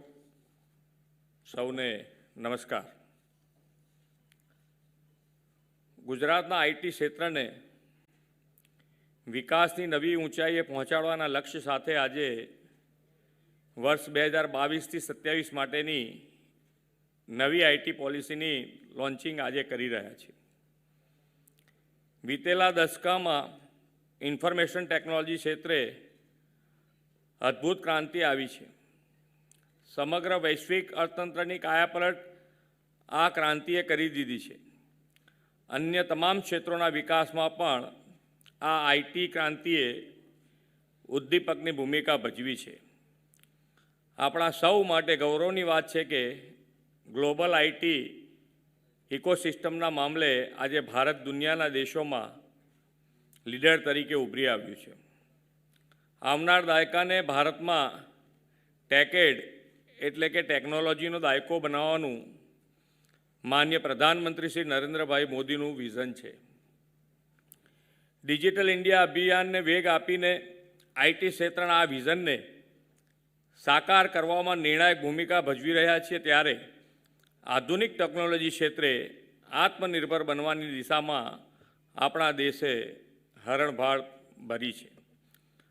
સૌને નમસ્કાર. ગુજરાતના IT ક્ષેત્રને વિકાસની નવી ઊંચાઈએ પહોંચાડવાના લક્ષ્ય સાથે આજે વર્ષ 2022થી 27 માટેની નવી આઈટી પોલિસીની લોન્ચિંગ આજે કરી રહ્યા છીએ. વિતેલા દશકામાં ઇન્ફોર્મેશન ટેકનોલોજી ક્ષેત્રે અદ્ભુત ક્રાંતિ આવી છે. સમગ્ર વૈશ્વિક અર્થતંત્રની કાયાપલટ આ ક્રાંતિએ કરી દીધી છે. અન્ય તમામ ક્ષેત્રોના વિકાસમાં પણ આ આઈટી ક્રાંતિએ ઉદ્દીપકની ભૂમિકા ભજવી છે. આપણા સૌ માટે ગૌરવની વાત છે કે ગ્લોબલ આઈટી ઇકોસિસ્ટમના મામલે આજે ભારત દુનિયાના દેશોમાં લીડર તરીકે ઉભરી આવ્યું છે. આવનાર દાયકાને ભારતમાં ટેકેડ એટલે કે ટેકનોલોજીનો દાયકો બનાવવાનું માન્ય પ્રધાનમંત્રી શ્રી નરેન્દ્રભાઈ મોદીનું વિઝન છે. ડિજિટલ ઇન્ડિયા અભિયાનને વેગ આપીને આઈટી ક્ષેત્રના આ વિઝનને સાકાર કરવામાં નિર્ણાયક ભૂમિકા ભજવી રહ્યા છીએ. ત્યારે આધુનિક ટેકનોલોજી ક્ષેત્રે આત્મનિર્ભર બનવાની દિશામાં આપણા દેશે હરણફાળ ભરી છે.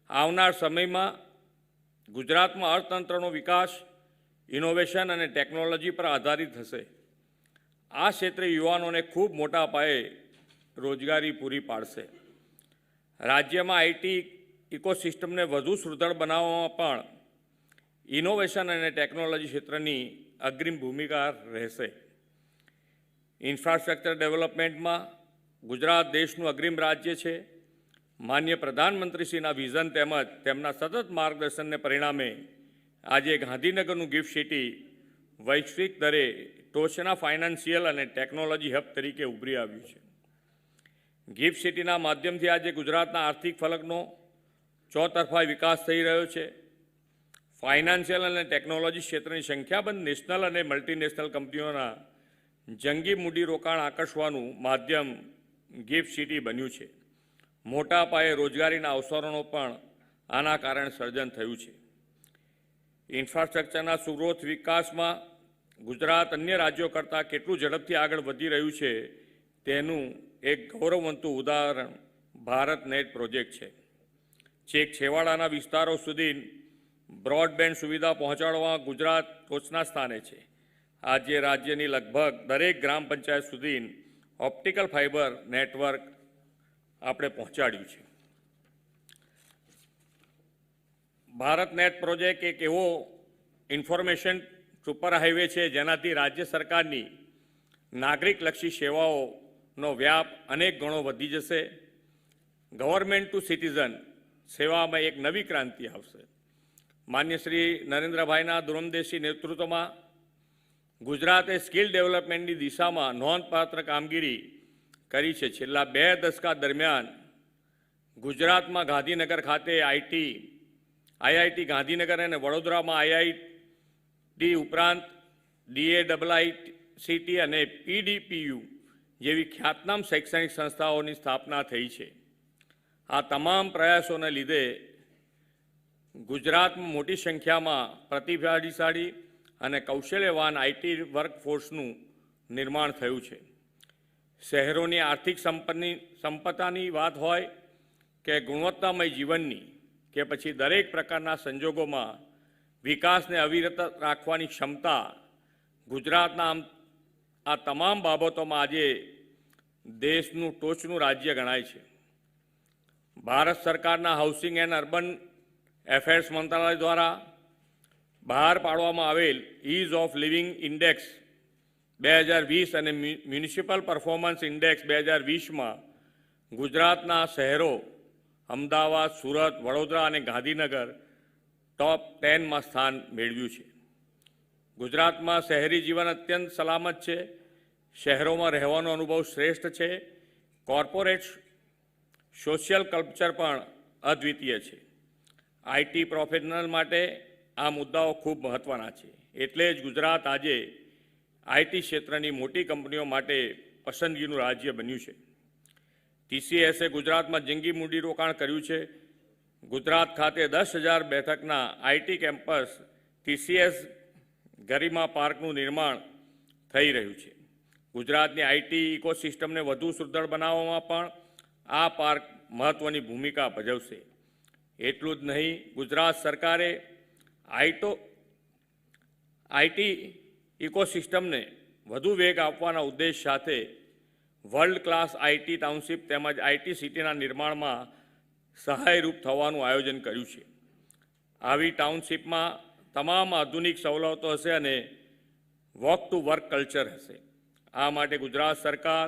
આવનાર સમયમાં ગુજરાતમાં અર્થતંત્રનો વિકાસ ઇનોવેશન અને ટેકનોલોજી પર આધારિત હશે. આ ક્ષેત્રે યુવાનોને ખૂબ મોટા પાયે રોજગારી પૂરી પાડશે. રાજ્યમાં આઈટી ઇકોસિસ્ટમને વધુ સુદૃઢ બનાવવામાં પણ ઇનોવેશન અને ટેકનોલોજી ક્ષેત્રની અગ્રીમ ભૂમિકા રહેશે. ઇન્ફ્રાસ્ટ્રક્ચર ડેવલપમેન્ટમાં ગુજરાત દેશનું અગ્રીમ રાજ્ય છે. માન્ય પ્રધાનમંત્રીશ્રીના વિઝન તેમજ તેમના સતત માર્ગદર્શનને પરિણામે આજે ગાંધીનગરનું ગિફ્ટ સિટી વૈશ્વિક દરે ટોચના ફાઇનાન્શિયલ અને ટેકનોલોજી હબ તરીકે ઉભરી આવ્યું છે. ગિફ્ટ સિટીના માધ્યમથી આજે ગુજરાતના આર્થિક ફલકનો ચોતરફા વિકાસ થઈ રહ્યો છે. ફાઇનાન્શિયલ અને ટેકનોલોજી ક્ષેત્રની સંખ્યાબંધ નેશનલ અને મલ્ટીનેશનલ કંપનીઓના જંગી મૂડીરોકાણ આકર્ષવાનું માધ્યમ ગિફ્ટ સિટી બન્યું છે. મોટા પાયે રોજગારીના અવસરોનો પણ આના કારણે સર્જન થયું છે. ઇન્ફ્રાસ્ટ્રક્ચરના સુગ્રોથ વિકાસમાં ગુજરાત અન્ય રાજ્યો કરતાં કેટલું ઝડપથી આગળ વધી રહ્યું છે તેનું એક ગૌરવવંતું ઉદાહરણ ભારત નેટ પ્રોજેક્ટ છે. છેક છેવાડાના વિસ્તારો સુધી બ્રોડબેન્ડ સુવિધા પહોંચાડવામાં ગુજરાત ટોચના સ્થાને છે. આજે રાજ્યની લગભગ દરેક ગ્રામ પંચાયત સુધી ઓપ્ટિકલ ફાઇબર નેટવર્ક આપણે પહોંચાડ્યું છે. ભારત નેટ પ્રોજેક્ટ એક એવો ઇન્ફોર્મેશન સુપર હાઈવે છે જેનાથી રાજ્ય સરકારની નાગરિકલક્ષી સેવાઓનો વ્યાપ અનેક ગણો વધી જશે. ગવર્મેન્ટ ટુ સિટીઝન સેવામાં એક નવી ક્રાંતિ આવશે. માન્ય શ્રી નરેન્દ્રભાઈના દૂરંદેશી નેતૃત્વમાં ગુજરાતે સ્કિલ ડેવલપમેન્ટની દિશામાં નોંધપાત્ર કામગીરી કરી છે. છેલ્લા 2 દશકા દરમિયાન ગુજરાતમાં ગાંધીનગર ખાતે આઈઆઈટી ગાંધીનગર અને વડોદરામાં આઈઆઈટી ઉપરાંત DAIIT અને PDPU જેવી ખ્યાતનામ શૈક્ષણિક સંસ્થાઓની સ્થાપના થઈ છે. આ તમામ પ્રયાસોને લીધે ગુજરાતમાં મોટી સંખ્યામાં પ્રતિભાશાળી અને કૌશલ્યવાન આઈટી વર્કફોર્સનું નિર્માણ થયું છે. શહેરોની આર્થિક સંપદાની વાત હોય કે ગુણવત્તામય જીવનની કે પછી દરેક પ્રકારના સંજોગોમાં વિકાસને અવિરત રાખવાની ક્ષમતા ગુજરાતના આ તમામ બાબતોમાં આજે દેશનું ટોચનું રાજ્ય ગણાય છે. ભારત સરકારના હાઉસિંગ એન્ડ અર્બન એફેર્સ મંત્રાલય દ્વારા બહાર પાડવામાં આવેલ ઇઝ ઓફ લિવિંગ ઇન્ડેક્સ 2020 અને મ્યુનિસિપલ પરફોર્મન્સ ઇન્ડેક્સ 2020માં ગુજરાતના શહેરો અમદાવાદ, સુરત, વડોદરા અને ગાંધીનગર ટોપ 10માં સ્થાન મેળવ્યું છે. ગુજરાતમાં શહેરી જીવન અત્યંત સલામત છે. શહેરોમાં રહેવાનો અનુભવ શ્રેષ્ઠ છે. કોર્પોરેટ સોશિયલ કલ્ચર પણ અદ્વિતીય છે. આઈટી પ્રોફેશનલ માટે આ મુદ્દાઓ ખૂબ મહત્ત્વના છે. એટલે જ ગુજરાત આજે આઈટી ક્ષેત્રની મોટી કંપનીઓ માટે પસંદગીનું રાજ્ય બન્યું છે. TCSએ ગુજરાતમાં જંગી મૂડીરોકાણ કર્યું છે. ગુજરાત ખાતે 10,000 બેઠકના આઈટી કેમ્પસ TCS ગરિમા પાર્કનું નિર્માણ થઈ રહ્યું છે. ગુજરાતની આઈટી ઇકોસિસ્ટમને વધુ સુદૃઢ બનાવવામાં પણ આ પાર્ક મહત્ત્વની ભૂમિકા ભજવશે. એટલું જ નહીં, ગુજરાત સરકારે આઈટી ઇકોસિસ્ટમને વધુ વેગ આપવાના ઉદ્દેશ સાથે વર્લ્ડ ક્લાસ આઈટી ટાઉનશીપ તેમજ આઈટી સિટીના નિર્માણમાં સહાયરૂપ થવાનું આયોજન કર્યું છે. આવી ટાઉનશીપમાં તમામ આધુનિક સવલતો હશે અને વોક ટુ વર્ક કલ્ચર હશે. આ માટે ગુજરાત સરકાર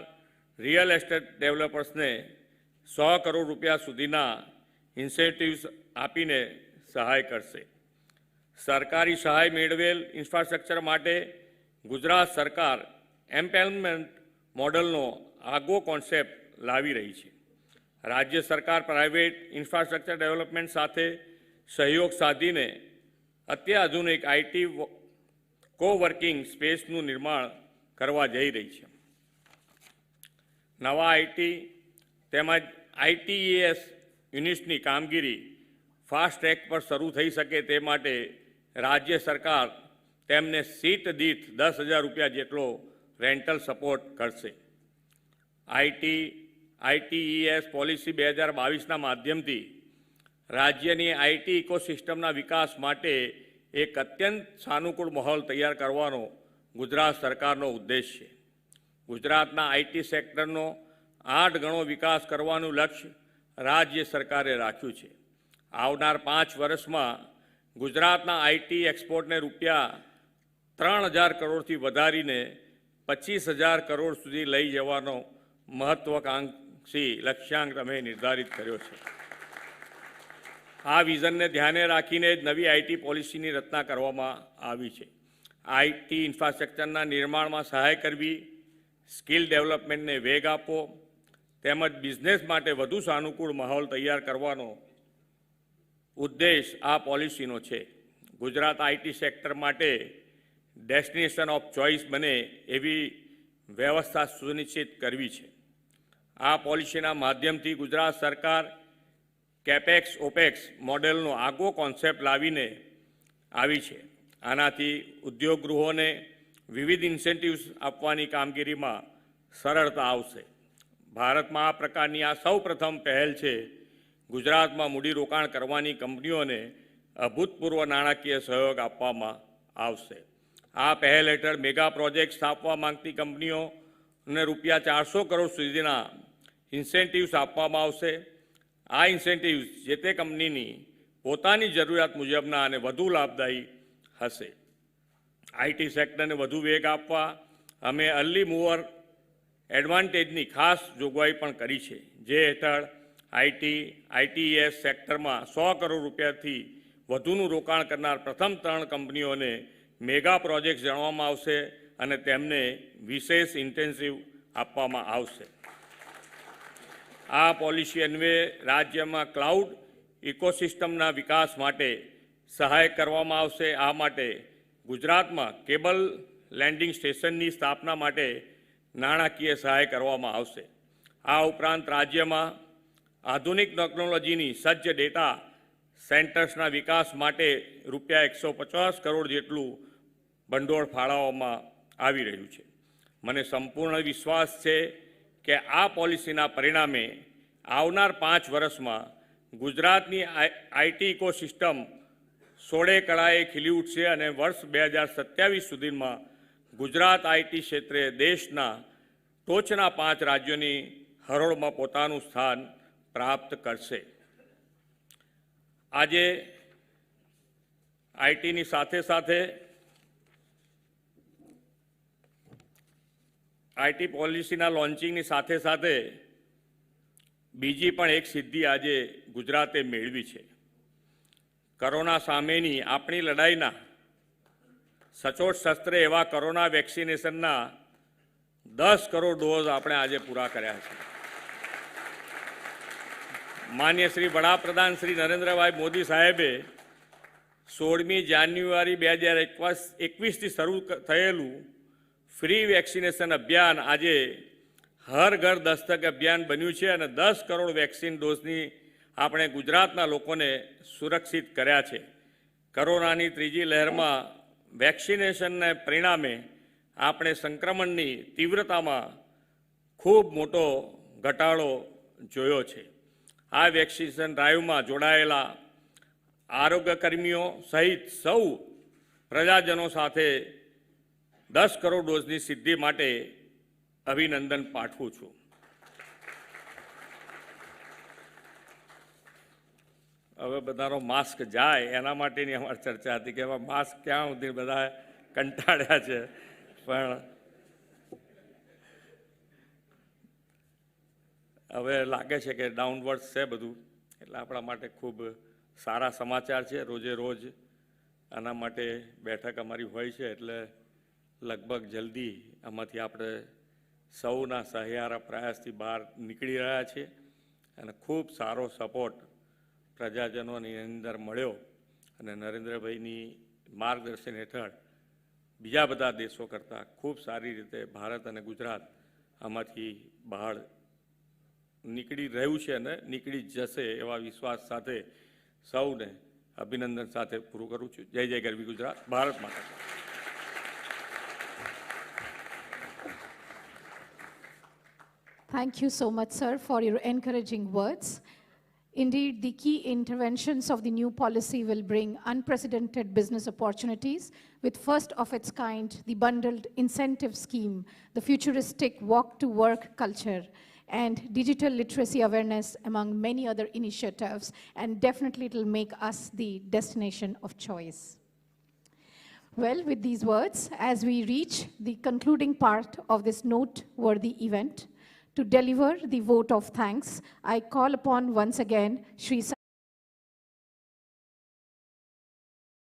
રિયલ એસ્ટેટ ડેવલપર્સને 100 કરોડ રૂપિયા સુધીના ઇન્સેન્ટિવ્સ આપીને સહાય કરશે. સરકારી સહાય મેળવેલ ઇન્ફ્રાસ્ટ્રક્ચર માટે ગુજરાત સરકાર એમ્પાવરમેન્ટ મોડલનો આગવો કોન્સેપ્ટ લાવી રહી છે. રાજ્ય સરકાર પ્રાઇવેટ ઇન્ફ્રાસ્ટ્રક્ચર ડેવલપમેન્ટ સાથે સહયોગ સાધીને અત્યાધુનિક આઈટી કોવર્કિંગ સ્પેસનું નિર્માણ કરવા જઈ રહી છે. નવા આઈટી તેમજ ITES યુનિટ્સની કામગીરી ફાસ્ટ ટ્રેક પર શરૂ થઈ શકે તે માટે રાજ્ય સરકાર તેમને સીટ દીઠ 10,000 રૂપિયા જેટલો રેન્ટલ સપોર્ટ કરશે. ITES પોલિસી 2022ના માધ્યમથી રાજ્યની આઈટી ઇકોસિસ્ટમના વિકાસ માટે એક અત્યંત સાનુકૂળ માહોલ તૈયાર કરવાનો ગુજરાત સરકારનો ઉદ્દેશ છે. ગુજરાતના આઈટી સેક્ટરનો 8 ગણો વિકાસ કરવાનું લક્ષ્ય રાજ્ય સરકારે રાખ્યું છે. આવનાર 5 વર્ષમાં ગુજરાતના આઈટી એક્સપોર્ટને રૂપિયા 3,000 કરોડથી વધારીને 25,000 કરોડ સુધી લઈ જવાનો મહત્વાકાંક્ષી લક્ષ્યાંક અમે નિર્ધારિત કર્યો છે. આ વિઝનને ધ્યાને રાખીને જ નવી આઈટી પોલિસીની રચના કરવામાં આવી છે. આઈટી ઇન્ફ્રાસ્ટ્રક્ચરના નિર્માણમાં સહાય કરવી, સ્કિલ ડેવલપમેન્ટને વેગ આપવો તેમજ બિઝનેસ માટે વધુ સાનુકૂળ માહોલ તૈયાર કરવાનો ઉદ્દેશ આ પોલિસીનો છે. ગુજરાત આઈટી સેક્ટર માટે ડેસ્ટિનેશન ઓફ ચોઇસ બને એવી વ્યવસ્થા સુનિશ્ચિત કરવી છે. આ પોલિસીના માધ્યમથી ગુજરાત સરકાર કેપેક્સ ઓપેક્સ મોડેલનો આગવો કોન્સેપ્ટ લાવીને આવી છે. આનાથી ઉદ્યોગ ગૃહોને વિવિધ ઇન્સેન્ટિવ્સ આપવાની કામગીરીમાં સરળતા આવશે. ભારતમાં આ પ્રકારની આ સૌ પ્રથમ પહેલ છે. ગુજરાતમાં મૂડીરોકાણ કરવાની કંપનીઓને અભૂતપૂર્વ નાણાકીય સહયોગ આપવામાં આવશે. આ પહેલ હેઠળ મેગા પ્રોજેક્ટ સ્થાપવા માંગતી કંપનીઓને રૂપિયા 400 કરોડ સુધીના ઇન્સેન્ટિવ્સ આપવામાં આવશે. આ ઇન્સેન્ટિવ્સ જે તે કંપનીની પોતાની જરૂરિયાત મુજબના અને વધુ લાભદાયી હશે. આઈટી સેક્ટરને વધુ વેગ આપવા અમે અર્લી મૂવર એડવાન્ટેજની ખાસ જોગવાઈ પણ કરી છે, જે હેઠળ ITES સેક્ટરમાં 100 કરોડ રૂપિયાથી વધુનું રોકાણ કરનાર પ્રથમ 3 કંપનીઓને મેગા પ્રોજેક્ટ્સ જાણવામાં આવશે અને તેમને વિશેષ ઇન્ટેન્સિવ આપવામાં આવશે. આ પોલિસી અન્વયે રાજ્યમાં ક્લાઉડ ઇકોસિસ્ટમના વિકાસ માટે સહાય કરવામાં આવશે. આ માટે ગુજરાતમાં કેબલ લેન્ડિંગ સ્ટેશનની સ્થાપના માટે નાણાકીય સહાય કરવામાં આવશે. આ ઉપરાંત રાજ્યમાં આધુનિક ટેકનોલોજીની સજ્જ ડેટા સેન્ટર્સના વિકાસ માટે રૂપિયા 150 કરોડ જેટલું ભંડોળ ફાળવવામાં આવી રહ્યું છે. મને સંપૂર્ણ વિશ્વાસ છે કે આ પોલિસીના પરિણામે આવનાર 5 વર્ષમાં ગુજરાતની આઈટી ઇકોસિસ્ટમ સોળે કળાએ ખીલી ઉઠશે અને વર્ષ 2027 સુધીમાં ગુજરાત આઈટી ક્ષેત્રે દેશના ટોચના 5 રાજ્યોની હરોળમાં પોતાનું સ્થાન પ્રાપ્ત કરશે. આજે આઈટીની સાથે સાથે આઈટી પોલિસીના લોન્ચિંગની સાથે સાથે બીજી પણ એક સિદ્ધિ આજે ગુજરાતે મેળવી છે. કોરોના સામેની આપણી લડાઈના સચોટ શસ્ત્રે એવા કોરોના વેક્સિનેશનના 10 કરોડ ડોઝ આપણે આજે પૂરા કર્યા છે. માન્ય શ્રી વડાપ્રધાન શ્રી નરેન્દ્રભાઈ મોદી સાહેબે 16મી જાન્યુઆરી 2021થી શરૂ થયેલું ફ્રી વેક્સિનેશન અભિયાન આજે હર ઘર દસ્તક અભિયાન બન્યું છે અને 10 કરોડ વેક્સિન ડોઝની આપણે ગુજરાતના લોકોને સુરક્ષિત કર્યા છે. કોરોનાની ત્રીજી લહેરમાં વેક્સિનેશનને પરિણામે આપણે સંક્રમણની તીવ્રતામાં ખૂબ મોટો ઘટાડો જોયો છે. આ વેક્સિનેશન ડ્રાઈવમાં જોડાયેલા આરોગ્યકર્મીઓ સહિત સૌ પ્રજાજનો સાથે 10 કરોડ ડોઝની સિદ્ધિ માટે અભિનંદન પાઠવું છું. હવે બધાનો માસ્ક જાય એના માટેની અમારી ચર્ચા હતી કે એમાં માસ્ક ક્યાં સુધી બધા કંટાળ્યા છે, પણ હવે લાગે છે કે ડાઉનવર્ડ છે બધું, એટલે આપણા માટે ખૂબ સારા સમાચાર છે. રોજે રોજ આના માટે બેઠક અમારી હોય છે, એટલે લગભગ જલ્દી આમાંથી આપણે સૌના સહિયારા પ્રયાસથી બહાર નીકળી રહ્યા છીએ અને ખૂબ સારો સપોર્ટ પ્રજાજનોની અંદર મળ્યો અને નરેન્દ્રભાઈની માર્ગદર્શન હેઠળ બીજા બધા દેશો કરતાં ખૂબ સારી રીતે ભારત અને ગુજરાત આમાંથી બહાર નીકળી રહ્યું છે અને નીકળી જશે એવા વિશ્વાસ સાથે સૌને અભિનંદન સાથે પૂરું કરું છું. જય જય ગરવી ગુજરાત, ભારત માતા. Thank you so much, sir, for your encouraging words. Indeed, the key interventions of the new policy will bring unprecedented business opportunities with first of its kind, the bundled incentive scheme, the futuristic walk-to-work culture, and digital literacy awareness among many other initiatives, and definitely it will make us the destination of choice. Well, with these words, as we reach the concluding part of this noteworthy event, to deliver the vote of thanks, I call upon once again Shri